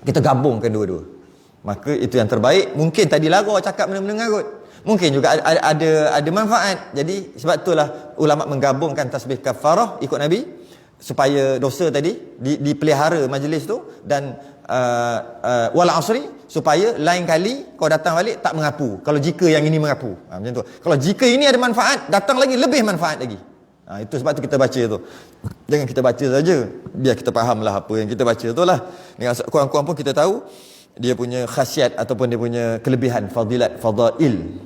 Kita gabungkan dua-dua. Maka itu yang terbaik. Mungkin tadi lara cakap benda-benda ngarut. Mungkin juga ada manfaat. Jadi sebab itulah ulama menggabungkan tasbih kafarah ikut Nabi supaya dosa tadi dipelihara majlis tu, dan wal asri supaya lain kali kau datang balik tak mengapu. Kalau jika yang ini mengapu. Macam tu. Kalau jika ini ada manfaat, datang lagi lebih manfaat lagi. Itu sebab tu kita baca tu. Jangan kita baca saja. Biar kita fahamlah apa yang kita baca tu lah. Kurang-kurang pun kita tahu dia punya khasiat ataupun dia punya kelebihan, fadilat, fadail.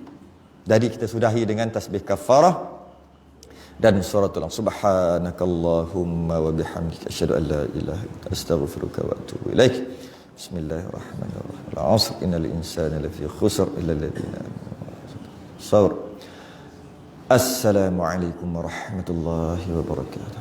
Jadi kita sudahi dengan tasbih kafarah dan suratul subhanakallahumma wa bihamdika asyhadu an la ilaha illa anta astaghfiruka wa atubu ilaik. Bismillahirrahmanirrahim. Al-'asr innal insana lafi khusr illa alladziina amanu. Assalamualaikum warahmatullahi wabarakatuh.